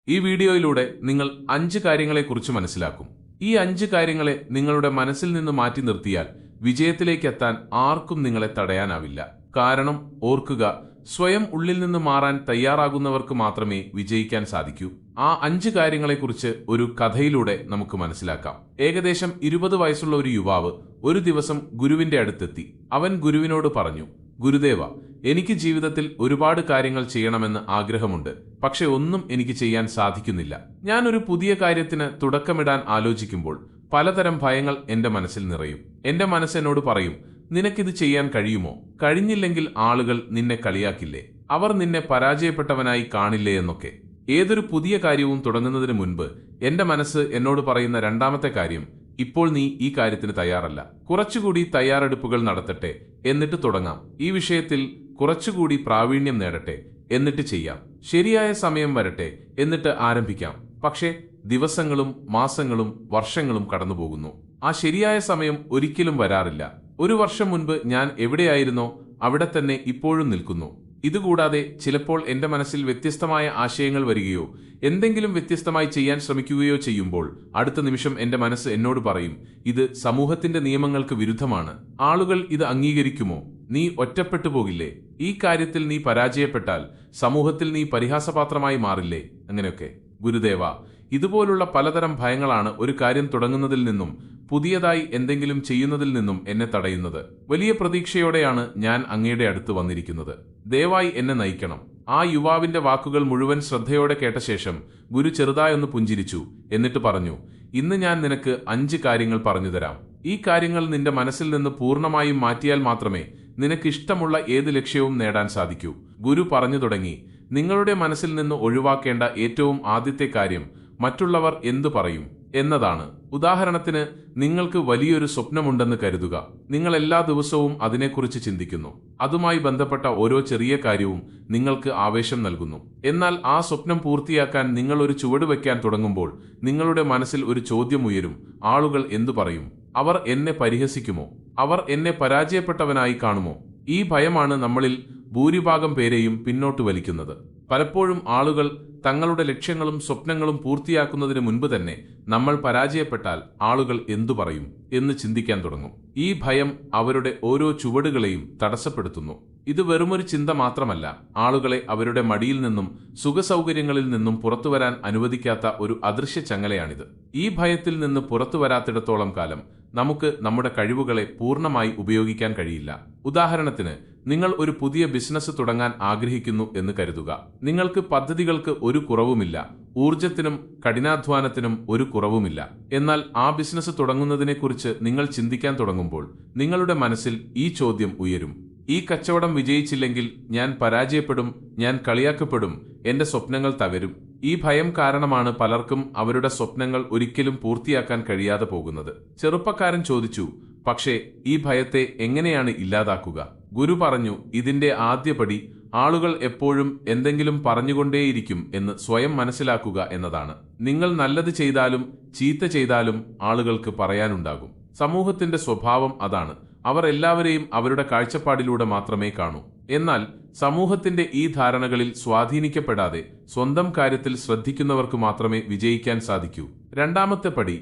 ഈ വീഡിയോയിലൂടെ നിങ്ങൾ 5 കാര്യങ്ങളെക്കുറിച്ച് മനസ്സിലാക്കും. ഈ 5 കാര്യങ്ങളെ നിങ്ങളുടെ മനസ്സിൽ നിന്ന് മാറ്റി നിർത്തിയാൽ വിജയത്തിലേക്ക് എത്താൻ ആർക്കും നിങ്ങളെ തടയാനാവില്ല. കാരണം ഓർക്കുക, സ്വയം ഉള്ളിൽ നിന്ന് മാറാൻ തയ്യാറാകുന്നവർക്ക് മാത്രമേ വിജയിക്കാൻ സാധിക്കൂ. ആ 5 കാര്യങ്ങളെക്കുറിച്ച് ഒരു കഥയിലൂടെ നമുക്ക് മനസ്സിലാക്കാം. ഏകദേശം 20 വയസ്സുള്ള ഒരു യുവാവ് ഒരു ദിവസം ഗുരുവിന്റെ അടുത്തെത്തി. അവൻ ഗുരുവിനോട് പറഞ്ഞു, ഗുരുദേവ, എനിക്ക് ജീവിതത്തിൽ ഒരുപാട് കാര്യങ്ങൾ ചെയ്യണമെന്ന് ആഗ്രഹമുണ്ട്. പക്ഷെ ഒന്നും എനിക്ക് ചെയ്യാൻ സാധിക്കുന്നില്ല. ഞാൻ ഒരു പുതിയ കാര്യത്തിന് തുടക്കമിടാൻ ആലോചിക്കുമ്പോൾ പലതരം ഭയങ്ങൾ എന്റെ മനസ്സിൽ നിറയും. എന്റെ മനസ്സെന്നോട് പറയും, നിനക്കിത് ചെയ്യാൻ കഴിയുമോ? കഴിഞ്ഞില്ലെങ്കിൽ ആളുകൾ നിന്നെ കളിയാക്കില്ലേ? അവർ നിന്നെ പരാജയപ്പെട്ടവനായി കാണില്ലേ എന്നൊക്കെ. ഏതൊരു പുതിയ കാര്യവും തുടങ്ങുന്നതിന് മുൻപ് എന്റെ മനസ്സ് എന്നോട് പറയുന്ന രണ്ടാമത്തെ കാര്യം, ഇപ്പോൾ നീ ഈ കാര്യത്തിന് തയ്യാറല്ല. കുറച്ചുകൂടി തയ്യാറെടുപ്പുകൾ നടത്തട്ടെ, എന്നിട്ട് തുടങ്ങാം. ഈ വിഷയത്തിൽ കുറച്ചുകൂടി പ്രാവീണ്യം നേടട്ടെ, എന്നിട്ട് ചെയ്യാം. ശരിയായ സമയം വരട്ടെ, എന്നിട്ട് ആരംഭിക്കാം. പക്ഷേ ദിവസങ്ങളും മാസങ്ങളും വർഷങ്ങളും കടന്നുപോകുന്നു. ആ ശരിയായ സമയം ഒരിക്കലും വരാറില്ല. 1 വർഷം മുൻപ് ഞാൻ എവിടെയായിരുന്നോ അവിടെ തന്നെ ഇപ്പോഴും നിൽക്കുന്നു. ഇതുകൂടാതെ ചിലപ്പോൾ എന്റെ മനസ്സിൽ വ്യത്യസ്തമായ ആശയങ്ങൾ വരികയോ എന്തെങ്കിലും വ്യത്യസ്തമായി ചെയ്യാൻ ശ്രമിക്കുകയോ ചെയ്യുമ്പോൾ അടുത്ത നിമിഷം എന്റെ മനസ്സ് എന്നോട് പറയും, ഇത് സമൂഹത്തിന്റെ നിയമങ്ങൾക്ക് വിരുദ്ധമാണ്. ആളുകൾ ഇത് അംഗീകരിക്കുമോ? നീ ഒറ്റപ്പെട്ടു പോകില്ലേ? ഈ കാര്യത്തിൽ നീ പരാജയപ്പെട്ടാൽ സമൂഹത്തിൽ നീ പരിഹാസപാത്രമായി മാറില്ലേ? അങ്ങനെയൊക്കെ. ഗുരുദേവ, ഇതുപോലുള്ള പലതരം ഭയങ്ങളാണ് ഒരു കാര്യം തുടങ്ങുന്നതിൽ നിന്നും പുതിയതായി എന്തെങ്കിലും ചെയ്യുന്നതിൽ നിന്നും എന്നെ തടയുന്നത്. വലിയ പ്രതീക്ഷയോടെയാണ് ഞാൻ അങ്ങയുടെ അടുത്ത് വന്നിരിക്കുന്നത്. ദയവായി എന്നെ നയിക്കണം. ആ യുവാവിന്റെ വാക്കുകൾ മുഴുവൻ ശ്രദ്ധയോടെ കേട്ട ശേഷം ഗുരു ചെറുതായൊന്ന് പുഞ്ചിരിച്ചു. എന്നിട്ട് പറഞ്ഞു, ഇന്ന് ഞാൻ നിനക്ക് 5 കാര്യങ്ങൾ പറഞ്ഞുതരാം. ഈ കാര്യങ്ങൾ നിന്റെ മനസ്സിൽ നിന്ന് പൂർണ്ണമായും മാറ്റിയാൽ മാത്രമേ നിനക്ക് ഇഷ്ടമുള്ള ഏത് ലക്ഷ്യവും നേടാൻ സാധിക്കൂ. ഗുരു പറഞ്ഞു തുടങ്ങി, നിങ്ങളുടെ മനസ്സിൽ നിന്ന് ഒഴിവാക്കേണ്ട ഏറ്റവും ആദ്യത്തെ കാര്യം മറ്റുള്ളവർ എന്തു പറയും എന്നതാണ്. ഉദാഹരണത്തിന്, നിങ്ങൾക്ക് വലിയൊരു സ്വപ്നമുണ്ടെന്ന് കരുതുക. നിങ്ങൾ എല്ലാ ദിവസവും അതിനെക്കുറിച്ച് ചിന്തിക്കുന്നു. അതുമായി ബന്ധപ്പെട്ട ഓരോ ചെറിയ കാര്യവും നിങ്ങൾക്ക് ആവേശം നൽകുന്നു. എന്നാൽ ആ സ്വപ്നം പൂർത്തിയാക്കാൻ നിങ്ങൾ ഒരു ചുവട് വയ്ക്കാൻ തുടങ്ങുമ്പോൾ നിങ്ങളുടെ മനസ്സിൽ ഒരു ചോദ്യം ഉയരും, ആളുകൾ എന്തു പറയും? അവർ എന്നെ പരിഹസിക്കുമോ? അവർ എന്നെ പരാജയപ്പെട്ടവനായി കാണുമോ? ഈ ഭയമാണ് നമ്മളിൽ ഭൂരിഭാഗം പേരെയും പിന്നോട്ട് വലിക്കുന്നത്. പലപ്പോഴും ആളുകൾ തങ്ങളുടെ ലക്ഷ്യങ്ങളും സ്വപ്നങ്ങളും പൂർത്തിയാക്കുന്നതിന് മുൻപ് തന്നെ നമ്മൾ പരാജയപ്പെട്ടാൽ ആളുകൾ എന്തു പറയും എന്ന് ചിന്തിക്കാൻ തുടങ്ങും. ഈ ഭയം അവരുടെ ഓരോ ചുവടുകളെയും തടസ്സപ്പെടുത്തുന്നു. ഇത് വെറുമൊരു ചിന്ത മാത്രമല്ല, ആളുകളെ അവരുടെ മടിയിൽ നിന്നും സുഖസൗകര്യങ്ങളിൽ നിന്നും പുറത്തുവരാൻ അനുവദിക്കാത്ത ഒരു അദൃശ്യ ചങ്ങലയാണിത്. ഈ ഭയത്തിൽ നിന്ന് പുറത്തുവരാത്തിടത്തോളം കാലം നമുക്ക് നമ്മുടെ കഴിവുകളെ പൂർണ്ണമായി ഉപയോഗിക്കാൻ കഴിയില്ല. ഉദാഹരണത്തിന്, നിങ്ങൾ ഒരു പുതിയ ബിസിനസ് തുടങ്ങാൻ ആഗ്രഹിക്കുന്നു എന്ന് കരുതുക. നിങ്ങൾക്ക് പദ്ധതികൾക്ക് ഒരു കുറവുമില്ല, ഊർജത്തിനും കഠിനാധ്വാനത്തിനും ഒരു കുറവുമില്ല. എന്നാൽ ആ ബിസിനസ് തുടങ്ങുന്നതിനെക്കുറിച്ച് നിങ്ങൾ ചിന്തിക്കാൻ തുടങ്ങുമ്പോൾ നിങ്ങളുടെ മനസ്സിൽ ഈ ചോദ്യം ഉയരും, ഈ കച്ചവടം വിജയിച്ചില്ലെങ്കിൽ ഞാൻ പരാജയപ്പെടും, ഞാൻ കളിയാക്കപ്പെടും, എന്റെ സ്വപ്നങ്ങൾ തകരും. ഈ ഭയം കാരണമാണ് പലർക്കും അവരുടെ സ്വപ്നങ്ങൾ ഒരിക്കലും പൂർത്തിയാക്കാൻ കഴിയാതെ പോകുന്നത്. ചെറുപ്പക്കാരൻ ചോദിച്ചു, പക്ഷേ ഈ ഭയത്തെ എങ്ങനെയാണ് ഇല്ലാതാക്കുക? ഗുരു പറഞ്ഞു, ഇതിന്റെ ആദ്യപടി ആളുകൾ എപ്പോഴും എന്തെങ്കിലും പറഞ്ഞുകൊണ്ടേയിരിക്കും എന്ന് സ്വയം മനസ്സിലാക്കുക എന്നതാണ്. നിങ്ങൾ നല്ലത് ചെയ്താലും ചീത്ത ചെയ്താലും ആളുകൾക്ക് പറയാനുണ്ടാകും. സമൂഹത്തിന്റെ സ്വഭാവം അതാണ്. അവർ എല്ലാവരെയും അവരുടെ കാഴ്ചപ്പാടിലൂടെ മാത്രമേ കാണൂ. എന്നാൽ സമൂഹത്തിന്റെ ഈ ധാരണകളിൽ സ്വാധീനിക്കപ്പെടാതെ സ്വന്തം കാര്യത്തിൽ ശ്രദ്ധിക്കുന്നവർക്ക് മാത്രമേ വിജയിക്കാൻ സാധിക്കൂ. രണ്ടാമത്തെ പടി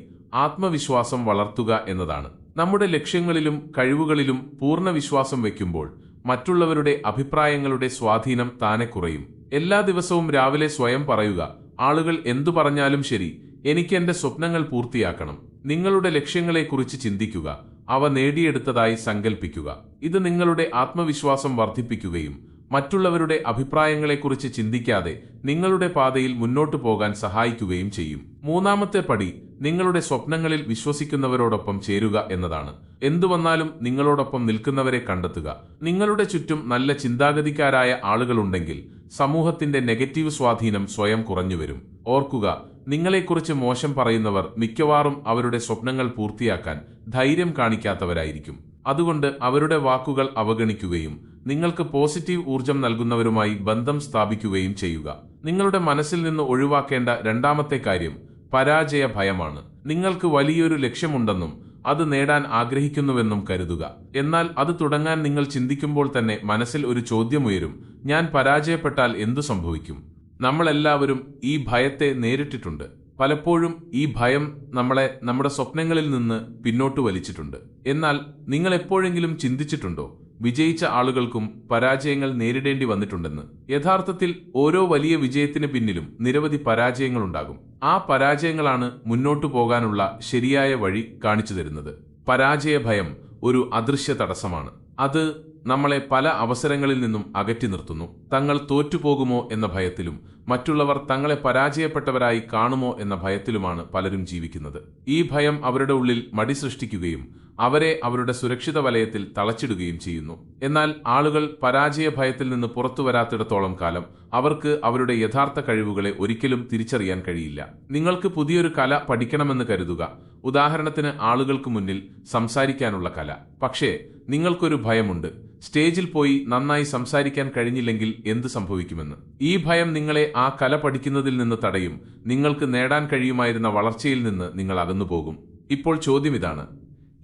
ആത്മവിശ്വാസം വളർത്തുക എന്നതാണ്. നമ്മുടെ ലക്ഷ്യങ്ങളിലും കഴിവുകളിലും പൂർണ്ണ വിശ്വാസം വയ്ക്കുമ്പോൾ മറ്റുള്ളവരുടെ അഭിപ്രായങ്ങളുടെ സ്വാധീനം താനെ കുറയും. എല്ലാ ദിവസവും രാവിലെ സ്വയം പറയുക, ആളുകൾ എന്തു പറഞ്ഞാലും ശരി, എനിക്ക് എന്റെ സ്വപ്നങ്ങൾ പൂർത്തിയാക്കണം. നിങ്ങളുടെ ലക്ഷ്യങ്ങളെക്കുറിച്ച് ചിന്തിക്കുക, അവ നേടിയെടുത്തതായി സങ്കൽപ്പിക്കുക. ഇത് നിങ്ങളുടെ ആത്മവിശ്വാസം വർദ്ധിപ്പിക്കുകയും മറ്റുള്ളവരുടെ അഭിപ്രായങ്ങളെക്കുറിച്ച് ചിന്തിക്കാതെ നിങ്ങളുടെ പാതയിൽ മുന്നോട്ടു പോകാൻ സഹായിക്കുകയും ചെയ്യും. മൂന്നാമത്തെ പടി നിങ്ങളുടെ സ്വപ്നങ്ങളിൽ വിശ്വസിക്കുന്നവരോടൊപ്പം ചേരുക എന്നതാണ്. എന്തു വന്നാലും നിങ്ങളോടൊപ്പം നിൽക്കുന്നവരെ കണ്ടെത്തുക. നിങ്ങളുടെ ചുറ്റും നല്ല ചിന്താഗതിക്കാരായ ആളുകളുണ്ടെങ്കിൽ സമൂഹത്തിന്റെ നെഗറ്റീവ് സ്വാധീനം സ്വയം കുറഞ്ഞുവരും. ഓർക്കുക, നിങ്ങളെക്കുറിച്ച് മോശം പറയുന്നവർ മിക്കവാറും അവരുടെ സ്വപ്നങ്ങൾ പൂർത്തിയാക്കാൻ ധൈര്യം കാണിക്കാത്തവരായിരിക്കും. അതുകൊണ്ട് അവരുടെ വാക്കുകൾ അവഗണിക്കുകയും നിങ്ങൾക്ക് പോസിറ്റീവ് ഊർജം നൽകുന്നവരുമായി ബന്ധം സ്ഥാപിക്കുകയും ചെയ്യുക. നിങ്ങളുടെ മനസ്സിൽ നിന്ന് ഒഴിവാക്കേണ്ട രണ്ടാമത്തെ കാര്യം പരാജയ ഭയമാണ്. നിങ്ങൾക്ക് വലിയൊരു ലക്ഷ്യമുണ്ടെന്നും അത് നേടാൻ ആഗ്രഹിക്കുന്നുവെന്നും കരുതുക. എന്നാൽ അത് തുടങ്ങാൻ നിങ്ങൾ ചിന്തിക്കുമ്പോൾ തന്നെ മനസ്സിൽ ഒരു ചോദ്യമുയരും, ഞാൻ പരാജയപ്പെട്ടാൽ എന്തു സംഭവിക്കും? നമ്മളെല്ലാവരും ഈ ഭയത്തെ നേരിട്ടിട്ടുണ്ട്. പലപ്പോഴും ഈ ഭയം നമ്മളെ നമ്മുടെ സ്വപ്നങ്ങളിൽ നിന്ന് പിന്നോട്ട് വലിച്ചിട്ടുണ്ട്. എന്നാൽ നിങ്ങൾ എപ്പോഴെങ്കിലും ചിന്തിച്ചിട്ടുണ്ടോ, വിജയിച്ച ആളുകൾക്കും പരാജയങ്ങൾ നേരിടേണ്ടി വന്നിട്ടുണ്ടെന്ന്? യഥാർത്ഥത്തിൽ ഓരോ വലിയ വിജയത്തിന് പിന്നിലും നിരവധി പരാജയങ്ങളുണ്ടാകും. ആ പരാജയങ്ങളാണ് മുന്നോട്ടു പോകാനുള്ള ശരിയായ വഴി കാണിച്ചു തരുന്നത്. പരാജയ ഭയം ഒരു അദൃശ്യ തടസ്സമാണ്. അത് നമ്മളെ പല അവസരങ്ങളിൽ നിന്നും അകറ്റി നിർത്തുന്നു. തങ്ങൾ തോറ്റുപോകുമോ എന്ന ഭയത്തിലും മറ്റുള്ളവർ തങ്ങളെ പരാജയപ്പെട്ടവരായി കാണുമോ എന്ന ഭയത്തിലുമാണ് പലരും ജീവിക്കുന്നത്. ഈ ഭയം അവരുടെ ഉള്ളിൽ മടി സൃഷ്ടിക്കുകയും അവരെ അവരുടെ സുരക്ഷിത വലയത്തിൽ തളച്ചിടുകയും ചെയ്യുന്നു. എന്നാൽ ആളുകൾ പരാജയ ഭയത്തിൽ നിന്ന് പുറത്തു വരാത്തിടത്തോളം കാലം അവർക്ക് അവരുടെ യഥാർത്ഥ കഴിവുകളെ ഒരിക്കലും തിരിച്ചറിയാൻ കഴിയില്ല. നിങ്ങൾക്ക് പുതിയൊരു കല പഠിക്കണമെന്ന് കരുതുക. ഉദാഹരണത്തിന് ആളുകൾക്ക് മുന്നിൽ സംസാരിക്കാനുള്ള കല. പക്ഷേ നിങ്ങൾക്കൊരു ഭയമുണ്ട്, സ്റ്റേജിൽ പോയി നന്നായി സംസാരിക്കാൻ കഴിഞ്ഞില്ലെങ്കിൽ എന്ത് സംഭവിക്കുമെന്ന്. ഈ ഭയം നിങ്ങളെ ആ കല പഠിക്കുന്നതിൽ നിന്ന് തടയും. നിങ്ങൾക്ക് നേടാൻ കഴിയുമായിരുന്ന വളർച്ചയിൽ നിന്ന് നിങ്ങൾ അകന്നുപോകും. ഇപ്പോൾ ചോദ്യം ഇതാണ്: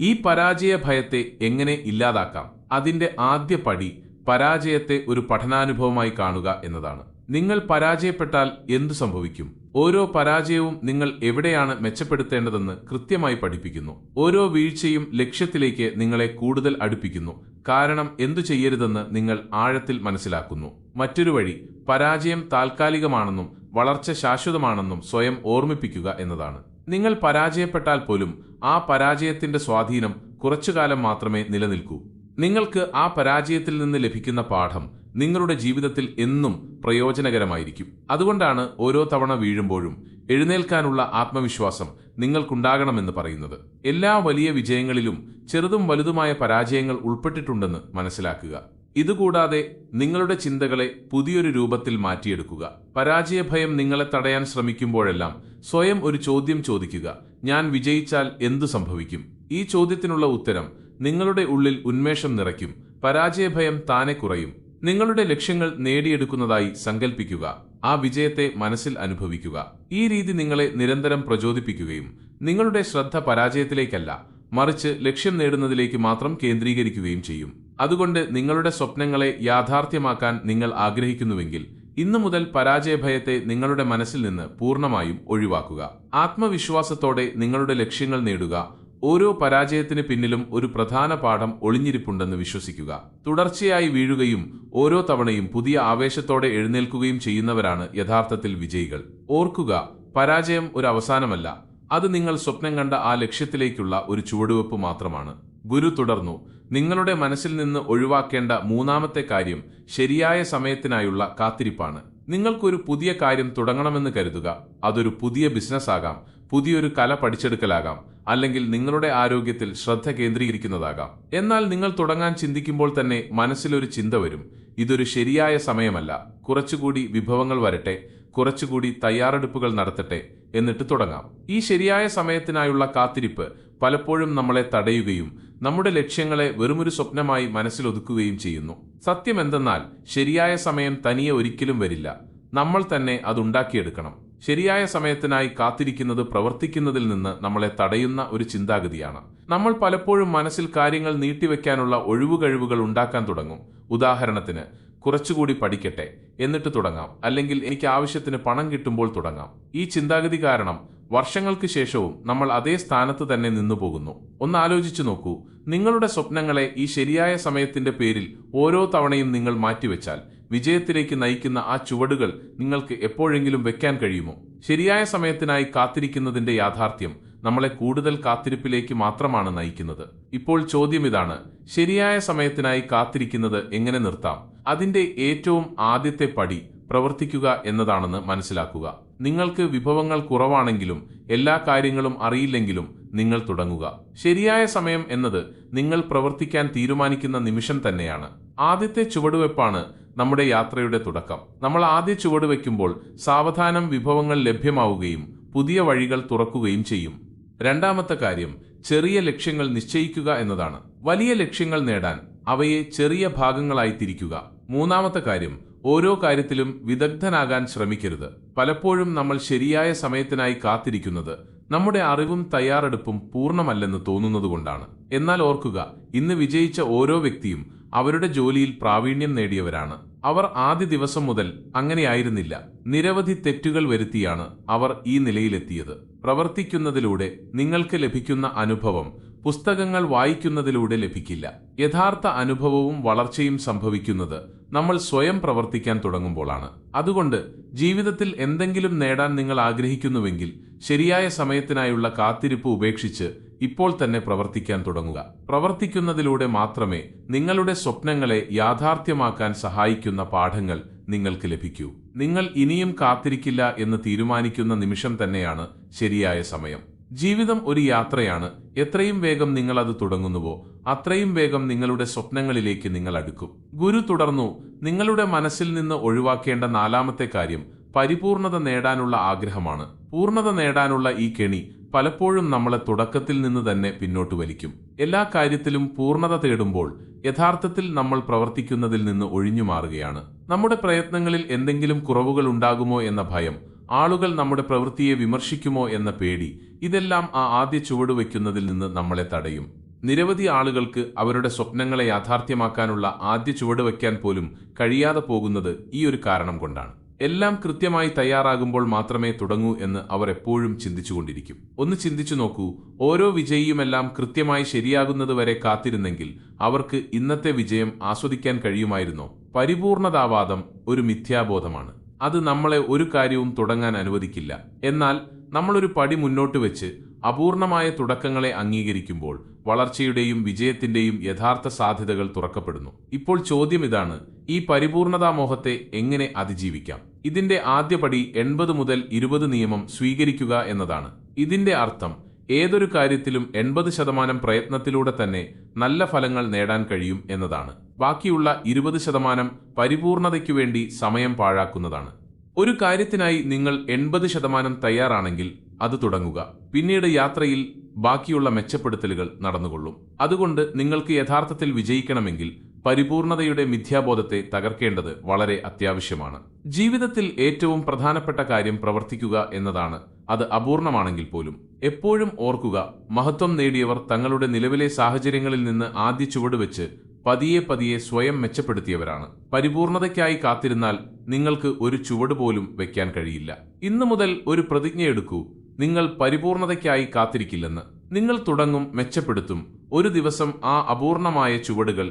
ഈ പരാജയ ഭയത്തെ എങ്ങനെ ഇല്ലാതാക്കാം? അതിന്റെ ആദ്യ പടി പരാജയത്തെ ഒരു പഠനാനുഭവമായി കാണുക എന്നതാണ്. നിങ്ങൾ പരാജയപ്പെട്ടാൽ എന്തു സംഭവിക്കും? ഓരോ പരാജയവും നിങ്ങൾ എവിടെയാണ് മെച്ചപ്പെടുത്തേണ്ടതെന്ന് കൃത്യമായി പഠിപ്പിക്കുന്നു. ഓരോ വീഴ്ചയും ലക്ഷ്യത്തിലേക്ക് നിങ്ങളെ കൂടുതൽ അടുപ്പിക്കുന്നു. കാരണം എന്തു ചെയ്യരുതെന്ന് നിങ്ങൾ ആഴത്തിൽ മനസ്സിലാക്കുന്നു. മറ്റൊരു വഴി പരാജയം താൽക്കാലികമാണെന്നും വളർച്ച ശാശ്വതമാണെന്നും സ്വയം ഓർമ്മിപ്പിക്കുക എന്നതാണ്. നിങ്ങൾ പരാജയപ്പെട്ടാൽ പോലും ആ പരാജയത്തിന്റെ സ്വാധീനം കുറച്ചുകാലം മാത്രമേ നിലനിൽക്കൂ. നിങ്ങൾക്ക് ആ പരാജയത്തിൽ നിന്ന് ലഭിക്കുന്ന പാഠം നിങ്ങളുടെ ജീവിതത്തിൽ എന്നും പ്രയോജനകരമായിരിക്കും. അതുകൊണ്ടാണ് ഓരോ തവണ വീഴുമ്പോഴും എഴുന്നേൽക്കാനുള്ള ആത്മവിശ്വാസം നിങ്ങൾക്കുണ്ടാകണമെന്ന് പറയുന്നത്. എല്ലാ വലിയ വിജയങ്ങളിലും ചെറുതും വലുതുമായ പരാജയങ്ങൾ ഉൾപ്പെട്ടിട്ടുണ്ടെന്ന് മനസ്സിലാക്കുക. ഇതുകൂടാതെ നിങ്ങളുടെ ചിന്തകളെ പുതിയൊരു രൂപത്തിൽ മാറ്റിയെടുക്കുക. പരാജയഭയം നിങ്ങളെ തടയാൻ ശ്രമിക്കുമ്പോഴെല്ലാം സ്വയം ഒരു ചോദ്യം ചോദിക്കുക: ഞാൻ വിജയിച്ചാൽ എന്തു സംഭവിക്കും? ഈ ചോദ്യത്തിനുള്ള ഉത്തരം നിങ്ങളുടെ ഉള്ളിൽ ഉന്മേഷം നിറയ്ക്കും. പരാജയഭയം താനെ കുറയും. നിങ്ങളുടെ ലക്ഷ്യങ്ങൾ നേടിയെടുക്കുന്നതായി സങ്കൽപ്പിക്കുക. ആ വിജയത്തെ മനസ്സിൽ അനുഭവിക്കുക. ഈ രീതി നിങ്ങളെ നിരന്തരം പ്രചോദിപ്പിക്കുകയും നിങ്ങളുടെ ശ്രദ്ധ പരാജയത്തിലേക്കല്ല, മറിച്ച് ലക്ഷ്യം നേടുന്നതിലേക്ക് മാത്രം കേന്ദ്രീകരിക്കുകയും ചെയ്യും. അതുകൊണ്ട് നിങ്ങളുടെ സ്വപ്നങ്ങളെ യാഥാർത്ഥ്യമാക്കാൻ നിങ്ങൾ ആഗ്രഹിക്കുന്നുവെങ്കിൽ ഇന്നു മുതൽ പരാജയഭയത്തെ നിങ്ങളുടെ മനസ്സിൽ നിന്ന് പൂർണ്ണമായും ഒഴിവാക്കുക. ആത്മവിശ്വാസത്തോടെ നിങ്ങളുടെ ലക്ഷ്യങ്ങൾ നേടുക. ഓരോ പരാജയത്തിന് പിന്നിലും ഒരു പ്രധാന പാഠം ഒളിഞ്ഞിരിപ്പുണ്ടെന്ന് വിശ്വസിക്കുക. തുടർച്ചയായി വീഴുകയും ഓരോ തവണയും പുതിയ ആവേശത്തോടെ എഴുന്നേൽക്കുകയും ചെയ്യുന്നവരാണ് യഥാർത്ഥത്തിൽ വിജയികൾ. ഓർക്കുക, പരാജയം ഒരു അവസാനമല്ല, അത് നിങ്ങൾ സ്വപ്നം കണ്ട ആ ലക്ഷ്യത്തിലേക്കുള്ള ഒരു ചുവടുവെപ്പ് മാത്രമാണ്. ഗുരു തുടർന്നു: നിങ്ങളുടെ മനസ്സിൽ നിന്ന് ഒഴിവാക്കേണ്ട മൂന്നാമത്തെ കാര്യം ശരിയായ സമയത്തിനായുള്ള കാത്തിരിപ്പാണ്. നിങ്ങൾക്കൊരു പുതിയ കാര്യം തുടങ്ങണമെന്ന് കരുതുക. അതൊരു പുതിയ ബിസിനസ് ആകാം, പുതിയൊരു കല പഠിച്ചെടുക്കലാകാം, അല്ലെങ്കിൽ നിങ്ങളുടെ ആരോഗ്യത്തിൽ ശ്രദ്ധ കേന്ദ്രീകരിക്കുന്നതാകാം. എന്നാൽ നിങ്ങൾ തുടങ്ങാൻ ചിന്തിക്കുമ്പോൾ തന്നെ മനസ്സിലൊരു ചിന്ത വരും: ഇതൊരു ശരിയായ സമയമല്ല, കുറച്ചുകൂടി വിഭവങ്ങൾ വരട്ടെ, കുറച്ചുകൂടി തയ്യാറെടുപ്പുകൾ നടത്തട്ടെ, എന്നിട്ട് തുടങ്ങാം. ഈ ശരിയായ സമയത്തിനായുള്ള കാത്തിരിപ്പ് പലപ്പോഴും നമ്മളെ തടയുകയും നമ്മുടെ ലക്ഷ്യങ്ങളെ വെറുമൊരു സ്വപ്നമായി മനസ്സിലൊതുക്കുകയും ചെയ്യുന്നു. സത്യം എന്തെന്നാൽ ശരിയായ സമയം തനിയെ ഒരിക്കലും വരില്ല. നമ്മൾ തന്നെ അതുണ്ടാക്കിയെടുക്കണം. ശരിയായ സമയത്തിനായി കാത്തിരിക്കുന്നത് പ്രവർത്തിക്കുന്നതിൽ നിന്ന് നമ്മളെ തടയുന്ന ഒരു ചിന്താഗതിയാണ്. നമ്മൾ പലപ്പോഴും മനസ്സിൽ കാര്യങ്ങൾ നീട്ടിവെക്കാനുള്ള ഒഴിവുകഴിവുകൾ ഉണ്ടാക്കാൻ തുടങ്ങും. ഉദാഹരണത്തിന്, കുറച്ചുകൂടി പഠിക്കട്ടെ, എന്നിട്ട് തുടങ്ങാം, അല്ലെങ്കിൽ എനിക്ക് ആവശ്യത്തിന് പണം കിട്ടുമ്പോൾ തുടങ്ങാം. ഈ ചിന്താഗതി കാരണം വർഷങ്ങൾക്ക് ശേഷവും നമ്മൾ അതേ സ്ഥാനത്ത് തന്നെ നിന്നുപോകുന്നു. ഒന്ന് ആലോചിച്ചു നോക്കൂ, നിങ്ങളുടെ സ്വപ്നങ്ങളെ ഈ ശരിയായ സമയത്തിന്റെ പേരിൽ ഓരോ തവണയും നിങ്ങൾ മാറ്റിവെച്ചാൽ വിജയത്തിലേക്ക് നയിക്കുന്ന ആ ചുവടുകൾ നിങ്ങൾക്ക് എപ്പോഴെങ്കിലും വെക്കാൻ കഴിയുമോ? ശരിയായ സമയത്തിനായി കാത്തിരിക്കുന്നതിന്റെ യാഥാർത്ഥ്യം നമ്മളെ കൂടുതൽ കാത്തിരിപ്പിലേക്ക് മാത്രമാണ് നയിക്കുന്നത്. ഇപ്പോൾ ചോദ്യം ഇതാണ്: ശരിയായ സമയത്തിനായി കാത്തിരിക്കുന്നത് എങ്ങനെ നിർത്താം? അതിന്റെ ഏറ്റവും ആദ്യത്തെ പടി പ്രവർത്തിക്കുക എന്നതാണെന്ന് മനസ്സിലാക്കുക. നിങ്ങൾക്ക് വിഭവങ്ങൾ കുറവാണെങ്കിലും എല്ലാ കാര്യങ്ങളും അറിയില്ലെങ്കിലും നിങ്ങൾ തുടങ്ങുക. ശരിയായ സമയം എന്നത് നിങ്ങൾ പ്രവർത്തിക്കാൻ തീരുമാനിക്കുന്ന നിമിഷം തന്നെയാണ്. ആദ്യത്തെ ചുവടുവെപ്പാണ് നമ്മുടെ യാത്രയുടെ തുടക്കം. നമ്മൾ ആദ്യ ചുവട് വയ്ക്കുമ്പോൾ സാവധാനം വിഭവങ്ങൾ ലഭ്യമാവുകയും പുതിയ വഴികൾ തുറക്കുകയും ചെയ്യും. രണ്ടാമത്തെ കാര്യം ചെറിയ ലക്ഷ്യങ്ങൾ നിശ്ചയിക്കുക എന്നതാണ്. വലിയ ലക്ഷ്യങ്ങൾ നേടാൻ അവയെ ചെറിയ ഭാഗങ്ങളായി തിരിക്കുക. മൂന്നാമത്തെ കാര്യം, ഓരോ കാര്യത്തിലും വിദഗ്ധനാകാൻ ശ്രമിക്കരുത്. പലപ്പോഴും നമ്മൾ ശരിയായ സമയത്തിനായി കാത്തിരിക്കുന്നത് നമ്മുടെ അറിവും തയ്യാറെടുപ്പും പൂർണ്ണമല്ലെന്ന് തോന്നുന്നതുകൊണ്ടാണ്. എന്നാൽ ഓർക്കുക, ഇന്ന് വിജയിച്ച ഓരോ വ്യക്തിയും അവരുടെ ജോലിയിൽ പ്രാവീണ്യം നേടിയവരാണ്. അവർ ആദ്യ ദിവസം മുതൽ അങ്ങനെയായിരുന്നില്ല. നിരവധി തെറ്റുകൾ വരുത്തിയാണ് അവർ ഈ നിലയിലെത്തിയത്. പ്രവർത്തിക്കുന്നതിലൂടെ നിങ്ങൾക്ക് ലഭിക്കുന്ന അനുഭവം പുസ്തകങ്ങൾ വായിക്കുന്നതിലൂടെ ലഭിക്കില്ല. യഥാർത്ഥ അനുഭവവും വളർച്ചയും സംഭവിക്കുന്നത് നമ്മൾ സ്വയം പ്രവർത്തിക്കാൻ തുടങ്ങുമ്പോഴാണ്. അതുകൊണ്ട് ജീവിതത്തിൽ എന്തെങ്കിലും നേടാൻ നിങ്ങൾ ആഗ്രഹിക്കുന്നുവെങ്കിൽ ശരിയായ സമയത്തിനായുള്ള കാത്തിരിപ്പ് ഉപേക്ഷിച്ച് ഇപ്പോൾ തന്നെ പ്രവർത്തിക്കാൻ തുടങ്ങുക. പ്രവർത്തിക്കുന്നതിലൂടെ മാത്രമേ നിങ്ങളുടെ സ്വപ്നങ്ങളെ യാഥാർത്ഥ്യമാക്കാൻ സഹായിക്കുന്ന പാഠങ്ങൾ നിങ്ങൾക്ക് ലഭിക്കൂ. നിങ്ങൾ ഇനിയും കാത്തിരിക്കില്ല എന്ന് തീരുമാനിക്കുന്ന നിമിഷം തന്നെയാണ് ശരിയായ സമയം. ജീവിതം ഒരു യാത്രയാണ്. എത്രയും വേഗം നിങ്ങൾ അത് തുടങ്ങുന്നുവോ അത്രയും വേഗം നിങ്ങളുടെ സ്വപ്നങ്ങളിലേക്ക് നിങ്ങൾ അടുക്കും. ഗുരു തുടർന്നു, നിങ്ങളുടെ മനസ്സിൽ നിന്ന് ഒഴിവാക്കേണ്ട നാലാമത്തെ കാര്യം പരിപൂർണത നേടാനുള്ള ആഗ്രഹമാണ്. പൂർണ്ണത നേടാനുള്ള ഈ കെണി പലപ്പോഴും നമ്മളെ തുടക്കത്തിൽ നിന്ന് തന്നെ പിന്നോട്ട് വലിക്കും. എല്ലാ കാര്യത്തിലും പൂർണ്ണത തേടുമ്പോൾ യഥാർത്ഥത്തിൽ നമ്മൾ പ്രവർത്തിക്കുന്നതിൽ നിന്ന് ഒഴിഞ്ഞു മാറുകയാണ്. നമ്മുടെ പ്രയത്നങ്ങളിൽ എന്തെങ്കിലും കുറവുകൾ ഉണ്ടാകുമോ എന്ന ഭയം, ആളുകൾ നമ്മുടെ പ്രവൃത്തിയെ വിമർശിക്കുമോ എന്ന പേടി, ഇതെല്ലാം ആ ആദ്യ ചുവടുവെക്കുന്നതിൽ നിന്ന് നമ്മളെ തടയും. നിരവധി ആളുകൾക്ക് അവരുടെ സ്വപ്നങ്ങളെ യാഥാർത്ഥ്യമാക്കാനുള്ള ആദ്യ ചുവടുവെക്കാൻ പോലും കഴിയാതെ പോകുന്നത് ഈ ഒരു കാരണം കൊണ്ടാണ്. എല്ലാം കൃത്യമായി തയ്യാറാകുമ്പോൾ മാത്രമേ തുടങ്ങൂ എന്ന് അവർ എപ്പോഴും ചിന്തിച്ചുകൊണ്ടിരിക്കും. ഒന്ന് ചിന്തിച്ചു നോക്കൂ, ഓരോ വിജയിയുമെല്ലാം കൃത്യമായി ശരിയാകുന്നതുവരെ കാത്തിരുന്നെങ്കിൽ അവർക്ക് ഇന്നത്തെ വിജയം ആസ്വദിക്കാൻ കഴിയുമായിരുന്നോ? പരിപൂർണതാവാദം ഒരു മിഥ്യാബോധമാണ്. അത് നമ്മളെ ഒരു കാര്യവും തുടങ്ങാൻ അനുവദിക്കില്ല. എന്നാൽ നമ്മളൊരു പടി മുന്നോട്ട് വെച്ച് അപൂർണമായ തുടക്കങ്ങളെ അംഗീകരിക്കുമ്പോൾ വളർച്ചയുടെയും വിജയത്തിന്റെയും യഥാർത്ഥ സാധ്യതകൾ തുറക്കപ്പെടുന്നു. ഇപ്പോൾ ചോദ്യം ഇതാണ്, ഈ പരിപൂർണതാമോഹത്തെ എങ്ങനെ അതിജീവിക്കാം? ഇതിന്റെ ആദ്യപടി 80 മുതൽ 20 നിയമം സ്വീകരിക്കുക എന്നതാണ്. ഇതിന്റെ അർത്ഥം ഏതൊരു കാര്യത്തിലും 80% പ്രയത്നത്തിലൂടെ തന്നെ നല്ല ഫലങ്ങൾ നേടാൻ കഴിയും എന്നതാണ്. ബാക്കിയുള്ള 20% പരിപൂർണതയ്ക്കു വേണ്ടി സമയം പാഴാക്കുന്നതാണ്. ഒരു കാര്യത്തിനായി നിങ്ങൾ 80% തയ്യാറാണെങ്കിൽ അത് തുടങ്ങുക. പിന്നീട് യാത്രയിൽ ബാക്കിയുള്ള മെച്ചപ്പെടുത്തലുകൾ നടന്നുകൊള്ളും. അതുകൊണ്ട് നിങ്ങൾക്ക് യഥാർത്ഥത്തിൽ വിജയിക്കണമെങ്കിൽ പരിപൂർണതയുടെ മിഥ്യാബോധത്തെ തകർക്കേണ്ടത് വളരെ അത്യാവശ്യമാണ്. ജീവിതത്തിൽ ഏറ്റവും പ്രധാനപ്പെട്ട കാര്യം പ്രവർത്തിക്കുക എന്നതാണ്, അത് അപൂർണമാണെങ്കിൽ പോലും. എപ്പോഴും ഓർക്കുക, മഹത്വം നേടിയവർ തങ്ങളുടെ നിലവിലെ സാഹചര്യങ്ങളിൽ നിന്ന് ആദ്യ ചുവടുവെച്ച് പതിയെ പതിയെ സ്വയം മെച്ചപ്പെടുത്തിയവരാണ്. പരിപൂർണതയ്ക്കായി കാത്തിരുന്നാൽ നിങ്ങൾക്ക് ഒരു ചുവട് പോലും വെക്കാൻ കഴിയില്ല. ഇന്നു മുതൽ ഒരു പ്രതിജ്ഞയെടുക്കൂ, നിങ്ങൾ പരിപൂർണതയ്ക്കായി കാത്തിരിക്കില്ലെന്ന്. നിങ്ങൾ തുടങ്ങും, മെച്ചപ്പെടുത്തും. ഒരു ദിവസം ആ അപൂർണമായ ചുവടുകൾ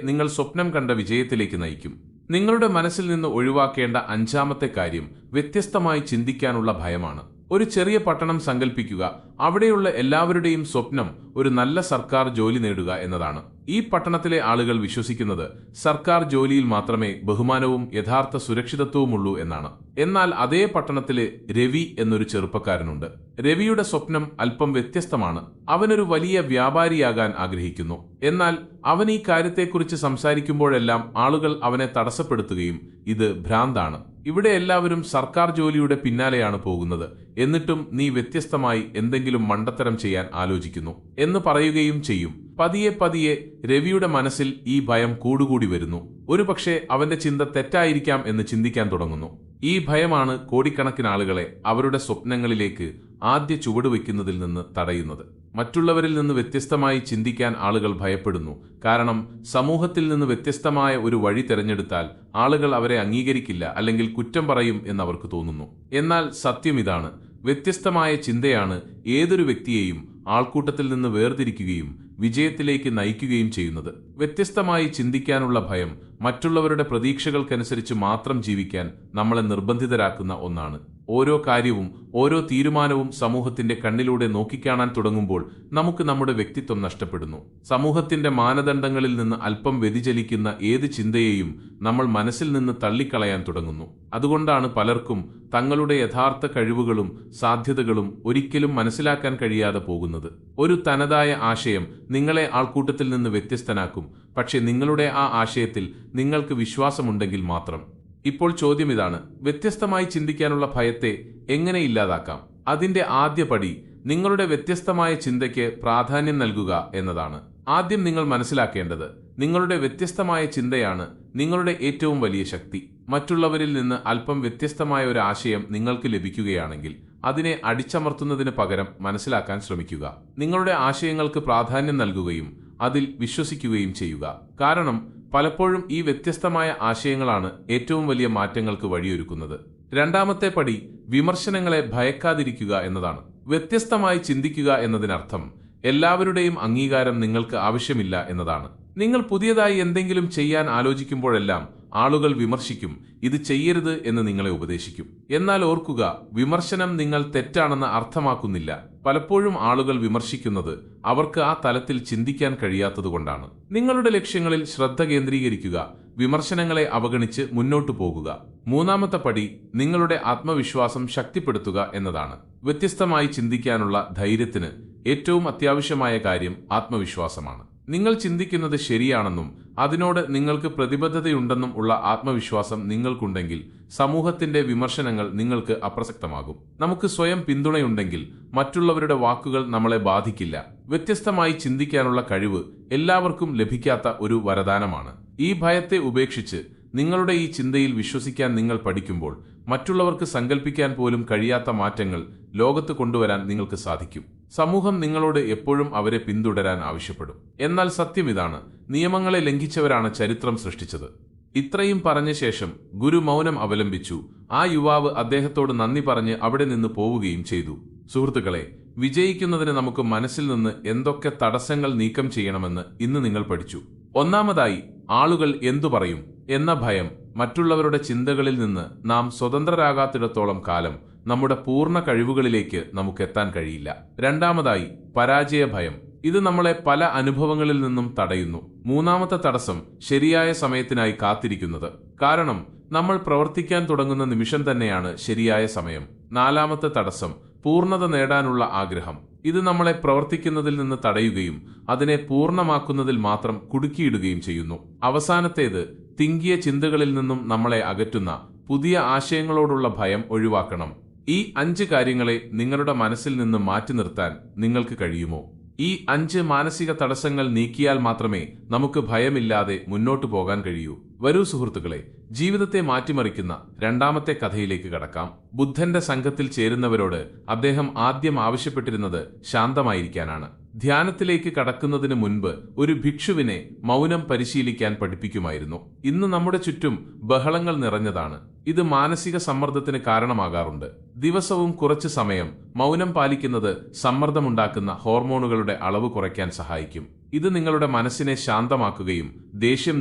നിങ്ങൾ സ്വപ്നം കണ്ട വിജയത്തിലേക്ക് നയിക്കും. നിങ്ങളുടെ മനസ്സിൽ നിന്ന് ഒഴിവാക്കേണ്ട അഞ്ചാമത്തെ കാര്യം വ്യത്യസ്തമായി ചിന്തിക്കാനുള്ള ഭയമാണ്. ഒരു ചെറിയ പട്ടണം സങ്കല്പിക്കുക. അവിടെയുള്ള എല്ലാവരുടെയും സ്വപ്നം ഒരു നല്ല സർക്കാർ ജോലി നേടുക എന്നതാണ്. ഈ പട്ടണത്തിലെ ആളുകൾ വിശ്വസിക്കുന്നത് സർക്കാർ ജോലിയിൽ മാത്രമേ ബഹുമാനവും യഥാർത്ഥ സുരക്ഷിതത്വവുമുള്ളൂ എന്നാണ്. എന്നാൽ അതേ പട്ടണത്തിലെ രവി എന്നൊരു ചെറുപ്പക്കാരനുണ്ട്. രവിയുടെ സ്വപ്നം അല്പം വ്യത്യസ്തമാണ്. അവനൊരു വലിയ വ്യാപാരിയാകാൻ ആഗ്രഹിക്കുന്നു. എന്നാൽ അവൻ ഈ കാര്യത്തെക്കുറിച്ച് സംസാരിക്കുമ്പോഴെല്ലാം ആളുകൾ അവനെ തടസ്സപ്പെടുത്തുകയും ഇത് ഭ്രാന്താണ്, ഇവിടെ എല്ലാവരും സർക്കാർ ജോലിയുടെ പിന്നാലെയാണ് പോകുന്നത്, എന്നിട്ടും നീ വ്യത്യസ്തമായി എന്തെങ്കിലും മണ്ടത്തരം ചെയ്യാൻ ആലോചിക്കുന്നു എന്ന് പറയുകയും ചെയ്യും. പതിയെ പതിയെ രവിയുടെ മനസ്സിൽ ഈ ഭയം കൂടുകൂടി വരുന്നു. ഒരുപക്ഷെ അവന്റെ ചിന്ത തെറ്റായിരിക്കാം എന്ന് ചിന്തിക്കാൻ തുടങ്ങുന്നു. ഈ ഭയമാണ് കോടിക്കണക്കിന് ആളുകളെ അവരുടെ സ്വപ്നങ്ങളിലേക്ക് ആദ്യ ചുവടുവെക്കുന്നതിൽ നിന്ന് തടയുന്നത്. മറ്റുള്ളവരിൽ നിന്ന് വ്യത്യസ്തമായി ചിന്തിക്കാൻ ആളുകൾ ഭയപ്പെടുന്നു. കാരണം സമൂഹത്തിൽ നിന്ന് വ്യത്യസ്തമായ ഒരു വഴി തിരഞ്ഞെടുത്താൽ ആളുകൾ അവരെ അംഗീകരിക്കില്ല, അല്ലെങ്കിൽ കുറ്റം പറയും എന്നവർക്ക് തോന്നുന്നു. എന്നാൽ സത്യം ഇതാണ്, വ്യത്യസ്തമായ ചിന്തയാണ് ഏതൊരു വ്യക്തിയെയും ആൾക്കൂട്ടത്തിൽ നിന്ന് വേർതിരിക്കുകയും വിജയത്തിലേക്ക് നയിക്കുകയും ചെയ്യുന്നത്. വ്യത്യസ്തമായി ചിന്തിക്കാനുള്ള ഭയം മറ്റുള്ളവരുടെ പ്രതീക്ഷകൾക്കനുസരിച്ച് മാത്രം ജീവിക്കാൻ നമ്മളെ നിർബന്ധിതരാക്കുന്ന ഒന്നാണ്. ഓരോ കാര്യവും ഓരോ തീരുമാനവും സമൂഹത്തിന്റെ കണ്ണിലൂടെ നോക്കിക്കാണാൻ തുടങ്ങുമ്പോൾ നമുക്ക് നമ്മുടെ വ്യക്തിത്വം നഷ്ടപ്പെടുന്നു. സമൂഹത്തിന്റെ മാനദണ്ഡങ്ങളിൽ നിന്ന് അല്പം വ്യതിചലിക്കുന്ന ഏത് ചിന്തയെയും നമ്മൾ മനസ്സിൽ നിന്ന് തള്ളിക്കളയാൻ തുടങ്ങുന്നു. അതുകൊണ്ടാണ് പലർക്കും തങ്ങളുടെ യഥാർത്ഥ കഴിവുകളും സാധ്യതകളും ഒരിക്കലും മനസ്സിലാക്കാൻ കഴിയാതെ പോകുന്നത്. ഒരു തനതായ ആശയം നിങ്ങളെ ആൾക്കൂട്ടത്തിൽ നിന്ന് വ്യത്യസ്തനാക്കും, പക്ഷെ നിങ്ങളുടെ ആ ആശയത്തിൽ നിങ്ങൾക്ക് വിശ്വാസമുണ്ടെങ്കിൽ മാത്രം. ഇപ്പോൾ ചോദ്യം ഇതാണ്, വ്യത്യസ്തമായി ചിന്തിക്കാനുള്ള ഭയത്തെ എങ്ങനെ ഇല്ലാതാക്കാം? അതിന്റെ ആദ്യ പടി നിങ്ങളുടെ വ്യത്യസ്തമായ ചിന്തയ്ക്ക് പ്രാധാന്യം നൽകുക എന്നതാണ്. ആദ്യം നിങ്ങൾ മനസ്സിലാക്കേണ്ടത് നിങ്ങളുടെ വ്യത്യസ്തമായ ചിന്തയാണ് നിങ്ങളുടെ ഏറ്റവും വലിയ ശക്തി. മറ്റുള്ളവരിൽ നിന്ന് അല്പം വ്യത്യസ്തമായ ഒരു ആശയം നിങ്ങൾക്ക് ലഭിക്കുകയാണെങ്കിൽ അതിനെ അടിച്ചമർത്തുന്നതിന് പകരം മനസ്സിലാക്കാൻ ശ്രമിക്കുക. നിങ്ങളുടെ ആശയങ്ങൾക്ക് പ്രാധാന്യം നൽകുകയും അതിൽ വിശ്വസിക്കുകയും ചെയ്യുക. കാരണം പലപ്പോഴും ഈ വ്യത്യസ്തമായ ആശയങ്ങളാണ് ഏറ്റവും വലിയ മാറ്റങ്ങൾക്ക് വഴിയൊരുക്കുന്നത്. രണ്ടാമത്തെ പടി വിമർശനങ്ങളെ ഭയക്കാതിരിക്കുക എന്നതാണ്. വ്യത്യസ്തമായി ചിന്തിക്കുക എന്നതിനർത്ഥം എല്ലാവരുടെയും അംഗീകാരം നിങ്ങൾക്ക് ആവശ്യമില്ല എന്നതാണ്. നിങ്ങൾ പുതിയതായി എന്തെങ്കിലും ചെയ്യാൻ ആലോചിക്കുമ്പോഴെല്ലാം ആളുകൾ വിമർശിക്കും, ഇത് ചെയ്യരുത് എന്ന് നിങ്ങളെ ഉപദേശിക്കും. എന്നാൽ ഓർക്കുക, വിമർശനം നിങ്ങൾ തെറ്റാണെന്ന് അർത്ഥമാക്കുന്നില്ല. പലപ്പോഴും ആളുകൾ വിമർശിക്കുന്നത് അവർക്ക് ആ തലത്തിൽ ചിന്തിക്കാൻ കഴിയാത്തതുകൊണ്ടാണ്. നിങ്ങളുടെ ലക്ഷ്യങ്ങളിൽ ശ്രദ്ധ കേന്ദ്രീകരിക്കുക, വിമർശനങ്ങളെ അവഗണിച്ച് മുന്നോട്ടു പോകുക. മൂന്നാമത്തെ പടി നിങ്ങളുടെ ആത്മവിശ്വാസം ശക്തിപ്പെടുത്തുക എന്നതാണ്. വ്യത്യസ്തമായി ചിന്തിക്കാനുള്ള ധൈര്യത്തിന് ഏറ്റവും അത്യാവശ്യമായ കാര്യം ആത്മവിശ്വാസമാണ്. നിങ്ങൾ ചിന്തിക്കുന്നത് ശരിയാണെന്നും അതിനോട് നിങ്ങൾക്ക് പ്രതിബദ്ധതയുണ്ടെന്നും ഉള്ള ആത്മവിശ്വാസം നിങ്ങൾക്കുണ്ടെങ്കിൽ സമൂഹത്തിന്റെ വിമർശനങ്ങൾ നിങ്ങൾക്ക് അപ്രസക്തമാകും. നമുക്ക് സ്വയം പിന്തുണയുണ്ടെങ്കിൽ മറ്റുള്ളവരുടെ വാക്കുകൾ നമ്മളെ ബാധിക്കില്ല. വ്യത്യസ്തമായി ചിന്തിക്കാനുള്ള കഴിവ് എല്ലാവർക്കും ലഭിക്കാത്ത ഒരു വരദാനമാണ്. ഈ ഭയത്തെ ഉപേക്ഷിച്ച് നിങ്ങളുടെ ഈ ചിന്തയിൽ വിശ്വസിക്കാൻ നിങ്ങൾ പഠിക്കുമ്പോൾ മറ്റുള്ളവർക്ക് സങ്കല്പിക്കാൻ പോലും കഴിയാത്ത മാറ്റങ്ങൾ ലോകത്ത് കൊണ്ടുവരാൻ നിങ്ങൾക്ക് സാധിക്കും. സമൂഹം നിങ്ങളോട് എപ്പോഴും അവരെ പിന്തുടരാൻ ആവശ്യപ്പെടും. എന്നാൽ സത്യം ഇതാണ്, നിയമങ്ങളെ ലംഘിച്ചവരാണ് ചരിത്രം സൃഷ്ടിച്ചത്. ഇത്രയും പറഞ്ഞ ശേഷം ഗുരു മൗനം അവലംബിച്ചു. ആ യുവാവ് അദ്ദേഹത്തോട് നന്ദി പറഞ്ഞ് അവിടെ നിന്ന് പോവുകയും ചെയ്തു. സുഹൃത്തുക്കളെ, വിജയിക്കുന്നതിന് നമുക്ക് മനസ്സിൽ നിന്ന് എന്തൊക്കെ തടസ്സങ്ങൾ നീക്കം ചെയ്യണമെന്ന് ഇന്ന് നിങ്ങൾ പഠിച്ചു. ഒന്നാമതായി, ആളുകൾ എന്തു പറയും എന്ന ഭയം. മറ്റുള്ളവരുടെ ചിന്തകളിൽ നിന്ന് നാം സ്വതന്ത്രരാകാത്തിടത്തോളം കാലം നമ്മുടെ പൂർണ്ണ കഴിവുകളിലേക്ക് നമുക്കെത്താൻ കഴിയില്ല. രണ്ടാമതായി, പരാജയ ഭയം. ഇത് നമ്മളെ പല അനുഭവങ്ങളിൽ നിന്നും തടയുന്നു. മൂന്നാമത്തെ തടസ്സം, ശരിയായ സമയത്തിനായി കാത്തിരിക്കുന്നത്. കാരണം നമ്മൾ പ്രവർത്തിക്കാൻ തുടങ്ങുന്ന നിമിഷം തന്നെയാണ് ശരിയായ സമയം. നാലാമത്തെ തടസ്സം, പൂർണ്ണത നേടാനുള്ള ആഗ്രഹം. ഇത് നമ്മളെ പ്രവർത്തിക്കുന്നതിൽ നിന്ന് തടയുകയും അതിനെ പൂർണ്ണമാക്കുന്നതിൽ മാത്രം കുടുക്കിയിടുകയും ചെയ്യുന്നു. അവസാനത്തേത്, തിങ്കിയ ചിന്തകളിൽ നിന്നും നമ്മളെ അകറ്റുന്ന പുതിയ ആശയങ്ങളോടുള്ള ഭയം ഒഴിവാക്കണം. ഈ 5 കാര്യങ്ങളെ നിങ്ങളുടെ മനസ്സിൽ നിന്ന് മാറ്റി നിർത്താൻ നിങ്ങൾക്ക് കഴിയുമോ? ഈ 5 മാനസിക തടസ്സങ്ങൾ നീക്കിയാൽ മാത്രമേ നമുക്ക് ഭയമില്ലാതെ മുന്നോട്ടു പോകാൻ കഴിയൂ. വരൂ സുഹൃത്തുക്കളെ, ജീവിതത്തെ മാറ്റിമറിക്കുന്ന രണ്ടാമത്തെ കഥയിലേക്ക് കടക്കാം. ബുദ്ധന്റെ സംഘത്തിൽ ചേരുന്നവരോട് അദ്ദേഹം ആദ്യം ആവശ്യപ്പെട്ടിരുന്നത് ശാന്തമായിരിക്കാനാണ്. ധ്യാനത്തിലേക്ക് കടക്കുന്നതിന് മുൻപ് ഒരു ഭിക്ഷുവിനെ മൗനം പരിശീലിക്കാൻ പഠിപ്പിക്കുമായിരുന്നു. ഇന്ന് നമ്മുടെ ചുറ്റും ബഹളങ്ങൾ നിറഞ്ഞതാണ്. ഇത് മാനസിക സമ്മർദ്ദത്തിന് കാരണമാകാറുണ്ട്. ദിവസവും കുറച്ച് സമയം മൗനം പാലിക്കുന്നത് സമ്മർദ്ദമുണ്ടാക്കുന്ന ഹോർമോണുകളുടെ അളവ് കുറയ്ക്കാൻ സഹായിക്കും. ഇത് നിങ്ങളുടെ മനസ്സിനെ ശാന്തമാക്കുകയും ദേഷ്യം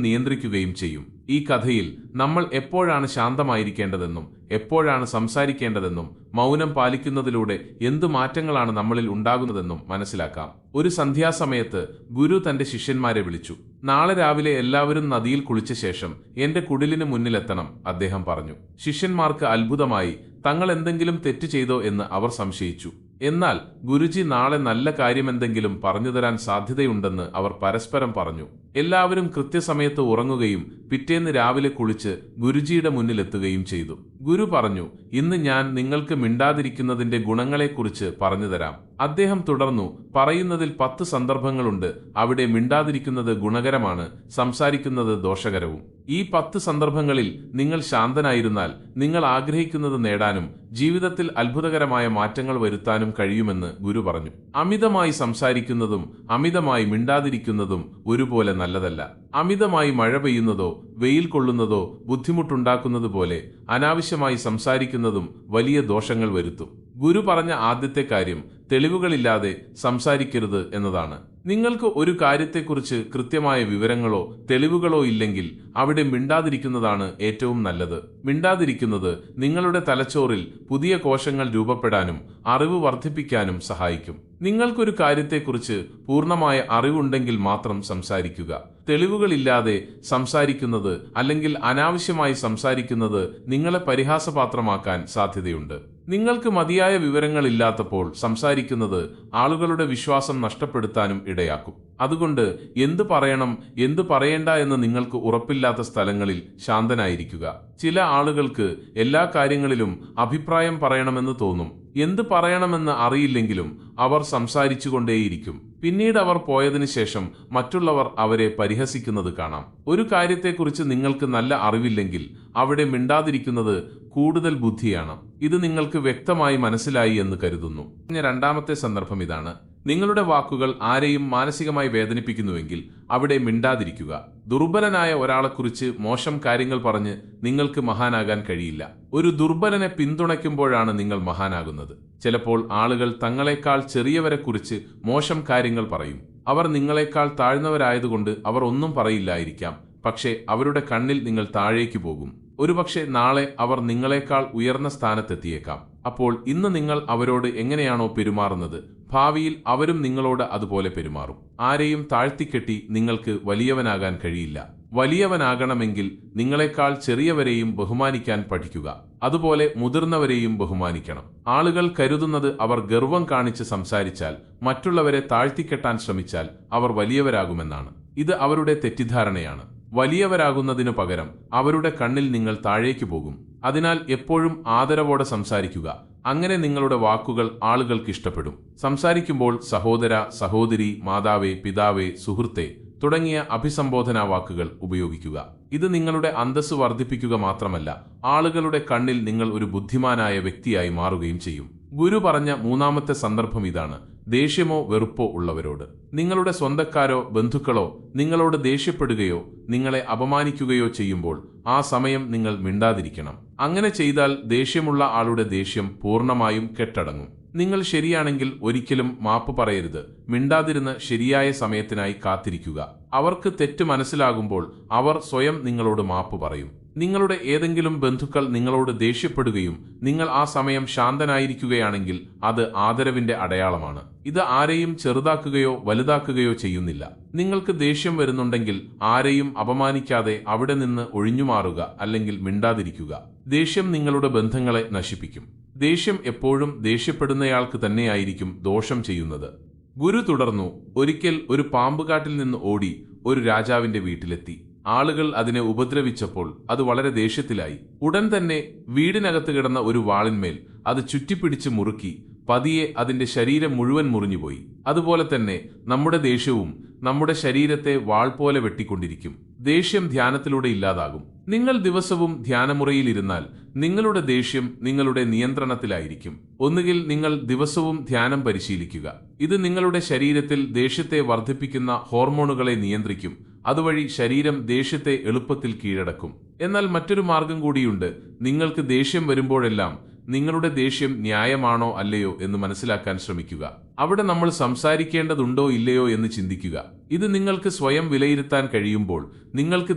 നിയന്ത്രിക്കുകയും ചെയ്യും. ഈ കഥയിൽ നമ്മൾ എപ്പോഴാണ് ശാന്തമായിരിക്കേണ്ടതെന്നും എപ്പോഴാണ് സംസാരിക്കേണ്ടതെന്നും മൗനം പാലിക്കുന്നതിലൂടെ എന്തു മാറ്റങ്ങളാണ് നമ്മളിൽ ഉണ്ടാകുന്നതെന്നും മനസ്സിലാക്കാം. ഒരു സന്ധ്യാസമയത്ത് ഗുരു തന്റെ ശിഷ്യന്മാരെ വിളിച്ചു. നാളെ രാവിലെ എല്ലാവരും നദിയിൽ കുളിച്ച ശേഷം എന്റെ കുടിലിന് മുന്നിലെത്തണം, അദ്ദേഹം പറഞ്ഞു. ശിഷ്യന്മാർക്ക് അത്ഭുതമായി. തങ്ങൾ എന്തെങ്കിലും തെറ്റ് ചെയ്തോ എന്ന് അവർ സംശയിച്ചു. എന്നാൽ ഗുരുജി നാളെ നല്ല കാര്യമെന്തെങ്കിലും പറഞ്ഞുതരാൻ സാധ്യതയുണ്ടെന്ന് അവർ പരസ്പരം പറഞ്ഞു. എല്ലാവരും കൃത്യസമയത്ത് ഉറങ്ങുകയും പിറ്റേന്ന് രാവിലെ കുളിച്ച് ഗുരുജിയുടെ മുന്നിലെത്തുകയും ചെയ്തു. ഗുരു പറഞ്ഞു, ഇന്ന് ഞാൻ നിങ്ങൾക്ക് മിണ്ടാതിരിക്കുന്നതിന്റെ ഗുണങ്ങളെക്കുറിച്ച് പറഞ്ഞുതരാം. അദ്ദേഹം തുടർന്നു, പറയുന്നതിൽ 10 സന്ദർഭങ്ങളുണ്ട്. അവിടെ മിണ്ടാതിരിക്കുന്നത് ഗുണകരമാണ്, സംസാരിക്കുന്നത് ദോഷകരവും. ഈ 10 സന്ദർഭങ്ങളിൽ നിങ്ങൾ ശാന്തനായിരുന്നാൽ നിങ്ങൾ ആഗ്രഹിക്കുന്നത് നേടാനും ജീവിതത്തിൽ അത്ഭുതകരമായ മാറ്റങ്ങൾ വരുത്താനും കഴിയുമെന്ന് ഗുരു പറഞ്ഞു. അമിതമായി സംസാരിക്കുന്നതും അമിതമായി മിണ്ടാതിരിക്കുന്നതും ഒരുപോലെ നല്ലതല്ല. അമിതമായി മഴ പെയ്യുന്നതോ വെയിൽ കൊള്ളുന്നതോ ബുദ്ധിമുട്ടുണ്ടാക്കുന്നത് പോലെ അനാവശ്യമായി സംസാരിക്കുന്നതും വലിയ ദോഷങ്ങൾ വരുത്തും. ഗുരു പറഞ്ഞ ആദ്യത്തെ കാര്യം തെളിവുകളില്ലാതെ സംസാരിക്കരുത് എന്നതാണ്. നിങ്ങൾക്ക് ഒരു കാര്യത്തെക്കുറിച്ച് കൃത്യമായ വിവരങ്ങളോ തെളിവുകളോ ഇല്ലെങ്കിൽ അവിടെ മിണ്ടാതിരിക്കുന്നതാണ് ഏറ്റവും നല്ലത്. മിണ്ടാതിരിക്കുന്നത് നിങ്ങളുടെ തലച്ചോറിൽ പുതിയ കോശങ്ങൾ രൂപപ്പെടാനും അറിവ് വർദ്ധിപ്പിക്കാനും സഹായിക്കും. നിങ്ങൾക്കൊരു കാര്യത്തെക്കുറിച്ച് പൂർണ്ണമായ അറിവുണ്ടെങ്കിൽ മാത്രം സംസാരിക്കുക. തെളിവുകളില്ലാതെ സംസാരിക്കുന്നത് അല്ലെങ്കിൽ അനാവശ്യമായി സംസാരിക്കുന്നത് നിങ്ങളെ പരിഹാസപാത്രമാക്കാൻ സാധ്യതയുണ്ട്. നിങ്ങൾക്ക് മതിയായ വിവരങ്ങളില്ലാത്തപ്പോൾ സംസാരിക്കുന്നത് ആളുകളുടെ വിശ്വാസം നഷ്ടപ്പെടുത്താനും ഇടയാക്കും. അതുകൊണ്ട് എന്തു പറയണം എന്തു പറയേണ്ട എന്ന് നിങ്ങൾക്ക് ഉറപ്പില്ലാത്ത സ്ഥലങ്ങളിൽ ശാന്തനായിരിക്കുക. ചില ആളുകൾക്ക് എല്ലാ കാര്യങ്ങളിലും അഭിപ്രായം പറയണമെന്ന് തോന്നും. എന്ത് പറയണമെന്ന് അറിയില്ലെങ്കിലും അവർ സംസാരിച്ചുകൊണ്ടേയിരിക്കും. പിന്നീട് അവർ പോയതിനു ശേഷം മറ്റുള്ളവർ അവരെ പരിഹസിക്കുന്നത് കാണാം. ഒരു കാര്യത്തെക്കുറിച്ച് നിങ്ങൾക്ക് നല്ല അറിവില്ലെങ്കിൽ അവിടെ മിണ്ടാതിരിക്കുന്നത് കൂടുതൽ ബുദ്ധിയാണ്. ഇത് നിങ്ങൾക്ക് വ്യക്തമായി മനസ്സിലായി എന്ന് കരുതുന്നു. രണ്ടാമത്തെ സന്ദർഭം ഇതാണ്. നിങ്ങളുടെ വാക്കുകൾ ആരെയും മാനസികമായി വേദനിപ്പിക്കുന്നുവെങ്കിൽ അവിടെ മിണ്ടാതിരിക്കുക. ദുർബലനായ ഒരാളെക്കുറിച്ച് മോശം കാര്യങ്ങൾ പറഞ്ഞ് നിങ്ങൾക്ക് മഹാനാകാൻ കഴിയില്ല. ഒരു ദുർബലനെ പിന്തുണയ്ക്കുമ്പോഴാണ് നിങ്ങൾ മഹാനാകുന്നത്. ചിലപ്പോൾ ആളുകൾ തങ്ങളെക്കാൾ ചെറിയവരെക്കുറിച്ച് മോശം കാര്യങ്ങൾ പറയും. അവർ നിങ്ങളെക്കാൾ താഴ്ന്നവരായതുകൊണ്ട് അവർ ഒന്നും പറയില്ലായിരിക്കാം. പക്ഷേ അവരുടെ കണ്ണിൽ നിങ്ങൾ താഴേക്ക് പോകും. ഒരുപക്ഷെ നാളെ അവർ നിങ്ങളെക്കാൾ ഉയർന്ന സ്ഥാനത്തെത്തിയേക്കാം. അപ്പോൾ ഇന്ന് നിങ്ങൾ അവരോട് എങ്ങനെയാണോ പെരുമാറുന്നത്, ഭാവിയിൽ അവരും നിങ്ങളോട് അതുപോലെ പെരുമാറും. ആരെയും താഴ്ത്തിക്കെട്ടി നിങ്ങൾക്ക് വലിയവനാകാൻ കഴിയില്ല. വലിയവനാകണമെങ്കിൽ നിങ്ങളെക്കാൾ ചെറിയവരെയും ബഹുമാനിക്കാൻ പഠിക്കുക. അതുപോലെ മുതിർന്നവരെയും ബഹുമാനിക്കണം. ആളുകൾ കരുതുന്നത് അവർ ഗർവം കാണിച്ച് സംസാരിച്ചാൽ, മറ്റുള്ളവരെ താഴ്ത്തിക്കെട്ടാൻ ശ്രമിച്ചാൽ അവർ വലിയവരാകുമെന്നാണ്. ഇത് അവരുടെ തെറ്റിദ്ധാരണയാണ്. വലിയവരാകുന്നതിനു പകരം അവരുടെ കണ്ണിൽ നിങ്ങൾ താഴേക്ക് പോകും. അതിനാൽ എപ്പോഴും ആദരവോടെ സംസാരിക്കുക. അങ്ങനെ നിങ്ങളുടെ വാക്കുകൾ ആളുകൾക്ക് ഇഷ്ടപ്പെടും. സംസാരിക്കുമ്പോൾ സഹോദര, സഹോദരി, മാതാവേ, പിതാവേ, സുഹൃത്തേ തുടങ്ങിയ അഭിസംബോധനാ വാക്കുകൾ ഉപയോഗിക്കുക. ഇത് നിങ്ങളുടെ അന്തസ്സ് വർദ്ധിപ്പിക്കുക മാത്രമല്ല, ആളുകളുടെ കണ്ണിൽ നിങ്ങൾ ഒരു ബുദ്ധിമാനായ വ്യക്തിയായി മാറുകയും ചെയ്യും. ഗുരു പറഞ്ഞ മൂന്നാമത്തെ സന്ദർഭം ഇതാണ്: ദേഷ്യമോ വെറുപ്പോ ഉള്ളവരോട്. നിങ്ങളുടെ സ്വന്തക്കാരോ ബന്ധുക്കളോ നിങ്ങളോട് ദേഷ്യപ്പെടുകയോ നിങ്ങളെ അപമാനിക്കുകയോ ചെയ്യുമ്പോൾ ആ സമയം നിങ്ങൾ മിണ്ടാതിരിക്കണം. അങ്ങനെ ചെയ്താൽ ദേഷ്യമുള്ള ആളുടെ ദേഷ്യം പൂർണ്ണമായും കെട്ടടങ്ങും. നിങ്ങൾ ശരിയാണെങ്കിൽ ഒരിക്കലും മാപ്പ് പറയരുത്. മിണ്ടാതിരുന്ന് ശരിയായ സമയത്തിനായി കാത്തിരിക്കുക. അവർക്ക് തെറ്റ് മനസ്സിലാകുമ്പോൾ അവർ സ്വയം നിങ്ങളോട് മാപ്പ് പറയും. നിങ്ങളുടെ ഏതെങ്കിലും ബന്ധുക്കൾ നിങ്ങളോട് ദേഷ്യപ്പെടുകയും നിങ്ങൾ ആ സമയം ശാന്തനായിരിക്കുകയാണെങ്കിൽ അത് ആദരവിന്റെ അടയാളമാണ്. ഇത് ആരെയും ചെറുതാക്കുകയോ വലുതാക്കുകയോ ചെയ്യുന്നില്ല. നിങ്ങൾക്ക് ദേഷ്യം വരുന്നുണ്ടെങ്കിൽ ആരെയും അപമാനിക്കാതെ അവിടെ നിന്ന് ഒഴിഞ്ഞുമാറുക, അല്ലെങ്കിൽ മിണ്ടാതിരിക്കുക. ദേഷ്യം നിങ്ങളുടെ ബന്ധങ്ങളെ നശിപ്പിക്കും. ദേഷ്യം എപ്പോഴും ദേഷ്യപ്പെടുന്നയാൾക്ക് തന്നെയായിരിക്കും ദോഷം ചെയ്യുന്നത്. ഗുരു തുടർന്നു: ഒരിക്കൽ ഒരു പാമ്പുകാട്ടിൽ നിന്ന് ഓടി ഒരു രാജാവിന്റെ വീട്ടിലെത്തി. ആളുകൾ അതിനെ ഉപദ്രവിച്ചപ്പോൾ അത് വളരെ ദേഷ്യത്തിലായി. ഉടൻ തന്നെ വീടിനകത്ത് കിടന്ന ഒരു വാളിന്മേൽ അത് ചുറ്റിപ്പിടിച്ച് മുറുക്കി പതിയെ അതിന്റെ ശരീരം മുഴുവൻ മുറിഞ്ഞുപോയി. അതുപോലെ തന്നെ നമ്മുടെ ദേഷ്യവും നമ്മുടെ ശരീരത്തെ വാൾ പോലെ വെട്ടിക്കൊണ്ടിരിക്കും. ദേഷ്യം ധ്യാനത്തിലൂടെ ഇല്ലാതാകും. നിങ്ങൾ ദിവസവും ധ്യാനമുറയിലിരുന്നാൽ നിങ്ങളുടെ ദേഷ്യം നിങ്ങളുടെ നിയന്ത്രണത്തിലായിരിക്കും. ഒന്നുകിൽ നിങ്ങൾ ദിവസവും ധ്യാനം പരിശീലിക്കുക. ഇത് നിങ്ങളുടെ ശരീരത്തിൽ ദേഷ്യത്തെ വർദ്ധിപ്പിക്കുന്ന ഹോർമോണുകളെ നിയന്ത്രിക്കും. അതുവഴി ശരീരം ദേഷ്യത്തെ എളുപ്പത്തിൽ കീഴടക്കും. എന്നാൽ മറ്റൊരു മാർഗം കൂടിയുണ്ട്. നിങ്ങൾക്ക് ദേഷ്യം വരുമ്പോഴെല്ലാം നിങ്ങളുടെ ദേഷ്യം ന്യായമാണോ അല്ലയോ എന്ന് മനസ്സിലാക്കാൻ ശ്രമിക്കുക. അവിടെ നമ്മൾ സംസാരിക്കേണ്ടതുണ്ടോ ഇല്ലയോ എന്ന് ചിന്തിക്കുക. ഇത് നിങ്ങൾക്ക് സ്വയം വിലയിരുത്താൻ കഴിയുമ്പോൾ നിങ്ങൾക്ക്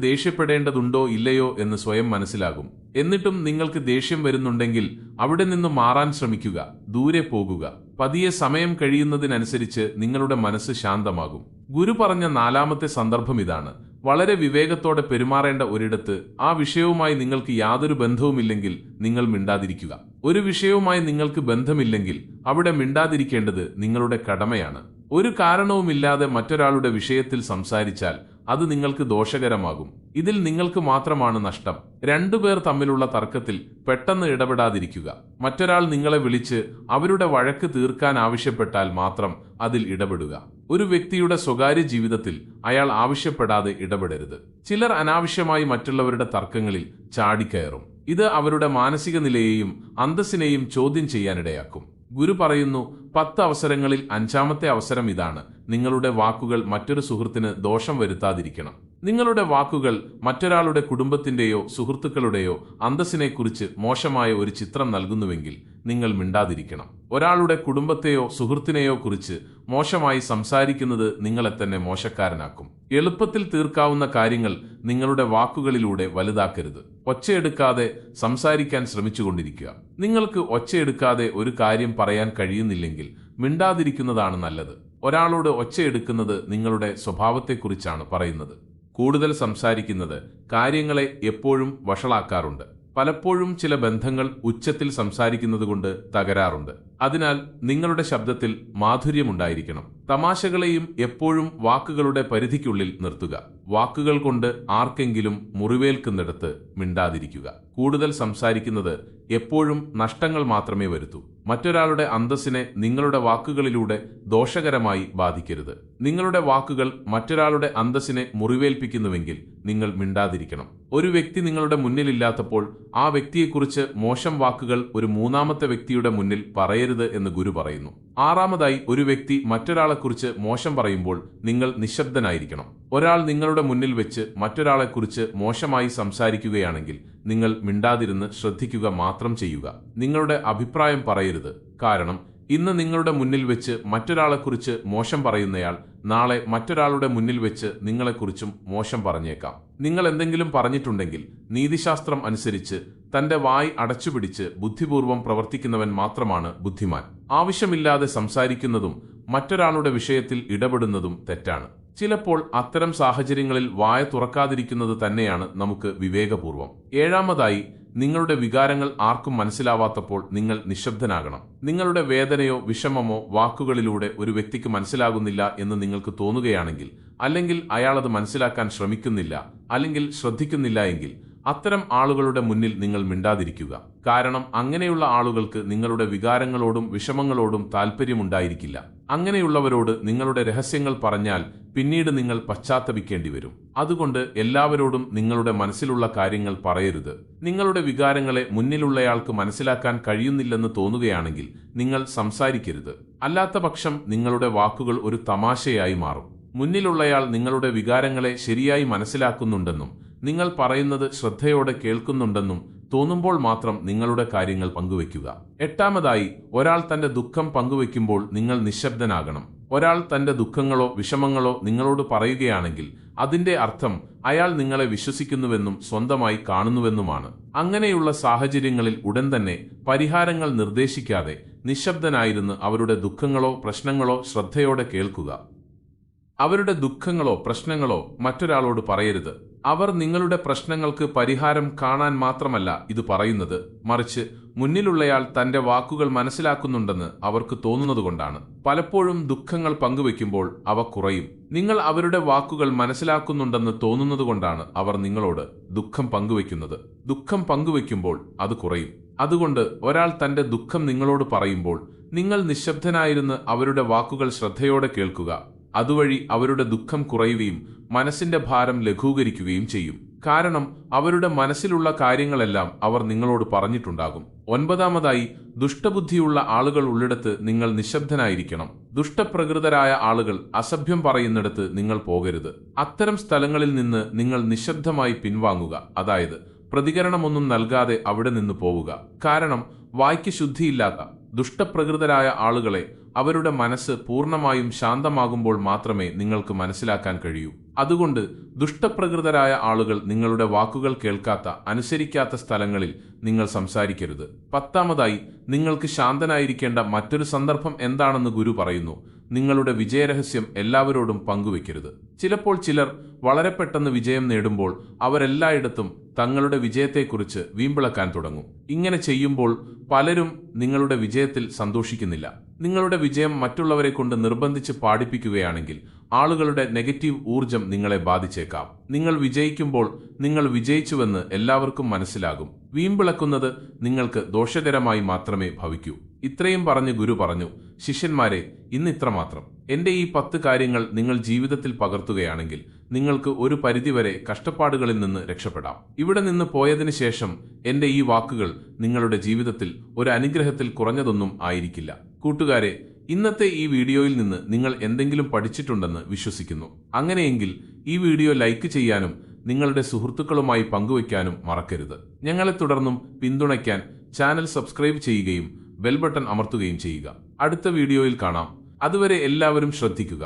ദേഷ്യപ്പെടേണ്ടതുണ്ടോ ഇല്ലയോ എന്ന് സ്വയം മനസ്സിലാകും. എന്നിട്ടും നിങ്ങൾക്ക് ദേഷ്യം വരുന്നുണ്ടെങ്കിൽ അവിടെ നിന്ന് മാറാൻ ശ്രമിക്കുക. ദൂരെ പോകുക. പതിയെ സമയം കഴിയുന്നതിനനുസരിച്ച് നിങ്ങളുടെ മനസ്സ് ശാന്തമാകും. ഗുരു പറഞ്ഞ നാലാമത്തെ സന്ദർഭം ഇതാണ്: വളരെ വിവേകത്തോടെ പെരുമാറേണ്ട ഒരിടത്ത് ആ വിഷയവുമായി നിങ്ങൾക്ക് യാതൊരു ബന്ധവുമില്ലെങ്കിൽ നിങ്ങൾ മിണ്ടാതിരിക്കുക. ഒരു വിഷയവുമായി നിങ്ങൾക്ക് ബന്ധമില്ലെങ്കിൽ അവിടെ മിണ്ടാതിരിക്കേണ്ടത് നിങ്ങളുടെ കടമയാണ്. ഒരു കാരണവുമില്ലാതെ മറ്റൊരാളുടെ വിഷയത്തിൽ സംസാരിച്ചാൽ അത് നിങ്ങൾക്ക് ദോഷകരമാകും. ഇതിൽ നിങ്ങൾക്ക് മാത്രമാണ് നഷ്ടം. രണ്ടുപേർ തമ്മിലുള്ള തർക്കത്തിൽ പെട്ടെന്ന് ഇടപെടാതിരിക്കുക. മറ്റൊരാൾ നിങ്ങളെ വിളിച്ച് അവരുടെ വഴക്ക് തീർക്കാൻ ആവശ്യപ്പെട്ടാൽ മാത്രം അതിൽ ഇടപെടുക. ഒരു വ്യക്തിയുടെ സ്വകാര്യ ജീവിതത്തിൽ അയാൾ ആവശ്യപ്പെടാതെ ഇടപെടരുത്. ചിലർ അനാവശ്യമായി മറ്റുള്ളവരുടെ തർക്കങ്ങളിൽ ചാടിക്കയറും. ഇത് അവരുടെ മാനസിക നിലയെയും അന്തസ്സിനെയും ചോദ്യം ചെയ്യാനിടയാക്കും. ഗുരു പറയുന്നു, 10 അവസരങ്ങളിൽ 5ാമത്തെ അവസരം ഇതാണ്: നിങ്ങളുടെ വാക്കുകൾ മറ്റൊരു സുഹൃത്തിന് ദോഷം വരുത്താതിരിക്കണം. നിങ്ങളുടെ വാക്കുകൾ മറ്റൊരാളുടെ കുടുംബത്തിന്റെയോ സുഹൃത്തുക്കളുടെയോ അന്തസ്സിനെക്കുറിച്ച് മോശമായ ഒരു ചിത്രം നൽകുന്നുവെങ്കിൽ നിങ്ങൾ മിണ്ടാതിരിക്കണം. ഒരാളുടെ കുടുംബത്തെയോ സുഹൃത്തിനെയോ കുറിച്ച് മോശമായി സംസാരിക്കുന്നത് നിങ്ങളെ തന്നെ മോശക്കാരനാക്കും. എളുപ്പത്തിൽ തീർക്കാവുന്ന കാര്യങ്ങൾ നിങ്ങളുടെ വാക്കുകളിലൂടെ വലുതാക്കരുത്. ഒച്ചയെടുക്കാതെ സംസാരിക്കാൻ ശ്രമിച്ചുകൊണ്ടിരിക്കുക. നിങ്ങൾക്ക് ഒച്ചയെടുക്കാതെ ഒരു കാര്യം പറയാൻ കഴിയുന്നില്ലെങ്കിൽ മിണ്ടാതിരിക്കുന്നതാണ് നല്ലത്. ഒരാളോട് ഒച്ചയെടുക്കുന്നത് നിങ്ങളുടെ സ്വഭാവത്തെക്കുറിച്ചാണ് പറയുന്നത്. കൂടുതൽ സംസാരിക്കുന്നത് കാര്യങ്ങളെ എപ്പോഴും വഷളാക്കാറുണ്ട്. പലപ്പോഴും ചില ബന്ധങ്ങൾ ഉച്ചത്തിൽ സംസാരിക്കുന്നതുകൊണ്ട് തകരാറുണ്ട്. അതിനാൽ നിങ്ങളുടെ ശബ്ദത്തിൽ മാധുര്യമുണ്ടായിരിക്കണം. തമാശകളെയും എപ്പോഴും വാക്കുകളുടെ പരിധിക്കുള്ളിൽ നിർത്തുക. വാക്കുകൾ കൊണ്ട് ആർക്കെങ്കിലും മുറിവേൽക്കുന്നിടത്ത് മിണ്ടാതിരിക്കുക. കൂടുതൽ സംസാരിക്കുന്നത് എപ്പോഴും നഷ്ടങ്ങൾ മാത്രമേ വരുത്തൂ. മറ്റൊരാളുടെ അന്തസ്സിനെ നിങ്ങളുടെ വാക്കുകളിലൂടെ ദോഷകരമായി ബാധിക്കരുത്. നിങ്ങളുടെ വാക്കുകൾ മറ്റൊരാളുടെ അന്തസ്സിനെ മുറിവേൽപ്പിക്കുന്നുവെങ്കിൽ നിങ്ങൾ മിണ്ടാതിരിക്കണം. ഒരു വ്യക്തി നിങ്ങളുടെ മുന്നിലില്ലാത്തപ്പോൾ ആ വ്യക്തിയെക്കുറിച്ച് മോശം വാക്കുകൾ ഒരു മൂന്നാമത്തെ വ്യക്തിയുടെ മുന്നിൽ പറയരുത് പറയരുത് എന്ന് ഗുരു പറയുന്നു. ആറാമതായി, ഒരു വ്യക്തി മറ്റൊരാളെക്കുറിച്ച് മോശം പറയുമ്പോൾ നിങ്ങൾ നിശബ്ദനായിരിക്കണം. ഒരാൾ നിങ്ങളുടെ മുന്നിൽ വെച്ച് മറ്റൊരാളെക്കുറിച്ച് മോശമായി സംസാരിക്കുകയാണെങ്കിൽ നിങ്ങൾ മിണ്ടാതിരുന്ന് ശ്രദ്ധിക്കുക മാത്രം ചെയ്യുക. നിങ്ങളുടെ അഭിപ്രായം പറയരുത്. കാരണം ഇന്ന് നിങ്ങളുടെ മുന്നിൽ വെച്ച് മറ്റൊരാളെക്കുറിച്ച് മോശം പറയുന്നയാൾ നാളെ മറ്റൊരാളുടെ മുന്നിൽ വെച്ച് നിങ്ങളെക്കുറിച്ചും മോശം പറഞ്ഞേക്കാം. നിങ്ങൾ എന്തെങ്കിലും പറഞ്ഞിട്ടുണ്ടെങ്കിൽ നീതിശാസ്ത്രം അനുസരിച്ച് തന്റെ വായ് അടച്ചുപിടിച്ച് ബുദ്ധിപൂർവം പ്രവർത്തിക്കുന്നവൻ മാത്രമാണ് ബുദ്ധിമാൻ. ആവശ്യമില്ലാതെ സംസാരിക്കുന്നതും മറ്റൊരാളുടെ വിഷയത്തിൽ ഇടപെടുന്നതും തെറ്റാണ്. ചിലപ്പോൾ അത്തരം സാഹചര്യങ്ങളിൽ വായ തുറക്കാതിരിക്കുന്നത് തന്നെയാണ് നമുക്ക് വിവേകപൂർവം. ഏഴാമതായി, നിങ്ങളുടെ വികാരങ്ങൾ ആർക്കും മനസ്സിലാവാത്തപ്പോൾ നിങ്ങൾ നിശബ്ദനാകണം. നിങ്ങളുടെ വേദനയോ വിഷമമോ വാക്കുകളിലൂടെ ഒരു വ്യക്തിക്ക് മനസ്സിലാകുന്നില്ല എന്ന് നിങ്ങൾക്ക് തോന്നുകയാണെങ്കിൽ, അല്ലെങ്കിൽ അയാളത് മനസ്സിലാക്കാൻ ശ്രമിക്കുന്നില്ല, അല്ലെങ്കിൽ ശ്രദ്ധിക്കുന്നില്ല എങ്കിൽ അത്തരം ആളുകളുടെ മുന്നിൽ നിങ്ങൾ മിണ്ടാതിരിക്കുക. കാരണം അങ്ങനെയുള്ള ആളുകൾക്ക് നിങ്ങളുടെ വികാരങ്ങളോടും വിഷമങ്ങളോടും താല്പര്യമുണ്ടായിരിക്കില്ല. അങ്ങനെയുള്ളവരോട് നിങ്ങളുടെ രഹസ്യങ്ങൾ പറഞ്ഞാൽ പിന്നീട് നിങ്ങൾ പശ്ചാത്തപിക്കേണ്ടി വരും. അതുകൊണ്ട് എല്ലാവരോടും നിങ്ങളുടെ മനസ്സിലുള്ള കാര്യങ്ങൾ പറയരുത്. നിങ്ങളുടെ വികാരങ്ങളെ മുന്നിലുള്ളയാൾക്ക് മനസ്സിലാക്കാൻ കഴിയുന്നില്ലെന്ന് തോന്നുകയാണെങ്കിൽ നിങ്ങൾ സംസാരിക്കരുത്. അല്ലാത്തപക്ഷം നിങ്ങളുടെ വാക്കുകൾ ഒരു തമാശയായി മാറും. മുന്നിലുള്ളയാൾ നിങ്ങളുടെ വികാരങ്ങളെ ശരിയായി മനസ്സിലാക്കുന്നുണ്ടെന്നും നിങ്ങൾ പറയുന്നത് ശ്രദ്ധയോടെ കേൾക്കുന്നുണ്ടെന്നും തോന്നുമ്പോൾ മാത്രം നിങ്ങളുടെ കാര്യങ്ങൾ പങ്കുവയ്ക്കുക. എട്ടാമതായി, ഒരാൾ തന്റെ ദുഃഖം പങ്കുവയ്ക്കുമ്പോൾ നിങ്ങൾ നിശബ്ദനാകണം. ഒരാൾ തന്റെ ദുഃഖങ്ങളോ വിഷമങ്ങളോ നിങ്ങളോട് പറയുകയാണെങ്കിൽ അതിന്റെ അർത്ഥം അയാൾ നിങ്ങളെ വിശ്വസിക്കുന്നുവെന്നും സ്വന്തമായി കാണുന്നുവെന്നുമാണ്. അങ്ങനെയുള്ള സാഹചര്യങ്ങളിൽ ഉടൻ തന്നെ പരിഹാരങ്ങൾ നിർദ്ദേശിക്കാതെ നിശബ്ദനായിരുന്ന് അവരുടെ ദുഃഖങ്ങളോ പ്രശ്നങ്ങളോ ശ്രദ്ധയോടെ കേൾക്കുക. അവരുടെ ദുഃഖങ്ങളോ പ്രശ്നങ്ങളോ മറ്റൊരാളോട് പറയരുത്. അവർ നിങ്ങളുടെ പ്രശ്നങ്ങൾക്ക് പരിഹാരം കാണാൻ മാത്രമല്ല ഇത് പറയുന്നത്, മറിച്ച് മുന്നിലുള്ളയാൾ തന്റെ വാക്കുകൾ മനസ്സിലാക്കുന്നുണ്ടെന്ന് അവർക്ക് തോന്നുന്നതുകൊണ്ടാണ്. പലപ്പോഴും ദുഃഖങ്ങൾ പങ്കുവെക്കുമ്പോൾ അവ കുറയും. നിങ്ങൾ അവരുടെ വാക്കുകൾ മനസ്സിലാക്കുന്നുണ്ടെന്ന് തോന്നുന്നതുകൊണ്ടാണ് അവർ നിങ്ങളോട് ദുഃഖം പങ്കുവെക്കുന്നത്. ദുഃഖം പങ്കുവെക്കുമ്പോൾ അത് കുറയും. അതുകൊണ്ട് ഒരാൾ തന്റെ ദുഃഖം നിങ്ങളോട് പറയുമ്പോൾ നിങ്ങൾ നിശബ്ദനായിരുന്ന് അവരുടെ വാക്കുകൾ ശ്രദ്ധയോടെ കേൾക്കുക. അതുവഴി അവരുടെ ദുഃഖം കുറയുകയും മനസ്സിന്റെ ഭാരം ലഘൂകരിക്കുകയും ചെയ്യും. കാരണം അവരുടെ മനസ്സിലുള്ള കാര്യങ്ങളെല്ലാം അവർ നിങ്ങളോട് പറഞ്ഞിട്ടുണ്ടാകും. ഒൻപതാമതായി, ദുഷ്ടബുദ്ധിയുള്ള ആളുകൾ ഉള്ളിടത്ത് നിങ്ങൾ നിശബ്ദനായിരിക്കണം. ദുഷ്ടപ്രകൃതരായ ആളുകൾ അസഭ്യം പറയുന്നിടത്ത് നിങ്ങൾ പോകരുത്. അത്തരം സ്ഥലങ്ങളിൽ നിന്ന് നിങ്ങൾ നിശബ്ദമായി പിൻവാങ്ങുക. അതായത് പ്രതികരണമൊന്നും നൽകാതെ അവിടെ നിന്ന് പോവുക. കാരണം വായ്ക്ക് ശുദ്ധിയില്ലാത്ത ദുഷ്ടപ്രകൃതരായ ആളുകളെ അവരുടെ മനസ്സ് പൂർണ്ണമായും ശാന്തമാകുമ്പോൾ മാത്രമേ നിങ്ങൾക്ക് മനസ്സിലാക്കാൻ കഴിയൂ. അതുകൊണ്ട് ദുഷ്ടപ്രകൃതരായ ആളുകൾ നിങ്ങളുടെ വാക്കുകൾ കേൾക്കാത്ത അനുസരിക്കാത്ത സ്ഥലങ്ങളിൽ നിങ്ങൾ സംസാരിക്കരുത്. പത്താമതായി, നിങ്ങൾക്ക് ശാന്തനായിരിക്കേണ്ട മറ്റൊരു സന്ദർഭം എന്താണെന്ന് ഗുരു പറയുന്നു. നിങ്ങളുടെ വിജയരഹസ്യം എല്ലാവരോടും പങ്കുവെക്കരുത്. ചിലപ്പോൾ ചിലർ വളരെ പെട്ടെന്ന് വിജയം നേടുമ്പോൾ അവരെല്ലായിടത്തും തങ്ങളുടെ വിജയത്തെക്കുറിച്ച് വീമ്പിളക്കാൻ തുടങ്ങും. ഇങ്ങനെ ചെയ്യുമ്പോൾ പലരും നിങ്ങളുടെ വിജയത്തിൽ സന്തോഷിക്കുന്നില്ല. നിങ്ങളുടെ വിജയം മറ്റുള്ളവരെ കൊണ്ട് നിർബന്ധിച്ച് പാടിപ്പിക്കുകയാണെങ്കിൽ ആളുകളുടെ നെഗറ്റീവ് ഊർജം നിങ്ങളെ ബാധിച്ചേക്കാം. നിങ്ങൾ വിജയിക്കുമ്പോൾ നിങ്ങൾ വിജയിച്ചുവെന്ന് എല്ലാവർക്കും മനസ്സിലാകും. വീമ്പിളക്കുന്നത് നിങ്ങൾക്ക് ദോഷകരമായി മാത്രമേ ഭവിക്കൂ. ഇത്രയും പറഞ്ഞ് ഗുരു പറഞ്ഞു, ശിഷ്യന്മാരെ, ഇന്ന് ഇത്രമാത്രം. എന്റെ ഈ 10 കാര്യങ്ങൾ നിങ്ങൾ ജീവിതത്തിൽ പകർത്തുകയാണെങ്കിൽ നിങ്ങൾക്ക് ഒരു പരിധിവരെ കഷ്ടപ്പാടുകളിൽ നിന്ന് രക്ഷപ്പെടാം. ഇവിടെ നിന്ന് പോയതിനു ശേഷം എന്റെ ഈ വാക്കുകൾ നിങ്ങളുടെ ജീവിതത്തിൽ ഒരു അനുഗ്രഹത്തിൽ കുറഞ്ഞതൊന്നും ആയിരിക്കില്ല. കൂട്ടുകാരെ, ഇന്നത്തെ ഈ വീഡിയോയിൽ നിന്ന് നിങ്ങൾ എന്തെങ്കിലും പഠിച്ചിട്ടുണ്ടെന്ന് വിശ്വസിക്കുന്നു. അങ്ങനെയെങ്കിൽ ഈ വീഡിയോ ലൈക്ക് ചെയ്യാനും നിങ്ങളുടെ സുഹൃത്തുക്കളുമായി പങ്കുവയ്ക്കാനും മറക്കരുത്. ഞങ്ങളെ തുടർന്നും പിന്തുണയ്ക്കാൻ ചാനൽ സബ്സ്ക്രൈബ് ചെയ്യുകയും ബെൽ ബട്ടൺ അമർത്തുകയും ചെയ്യുക. അടുത്ത വീഡിയോയിൽ കാണാം. അതുവരെ എല്ലാവരും ശ്രദ്ധിക്കുക.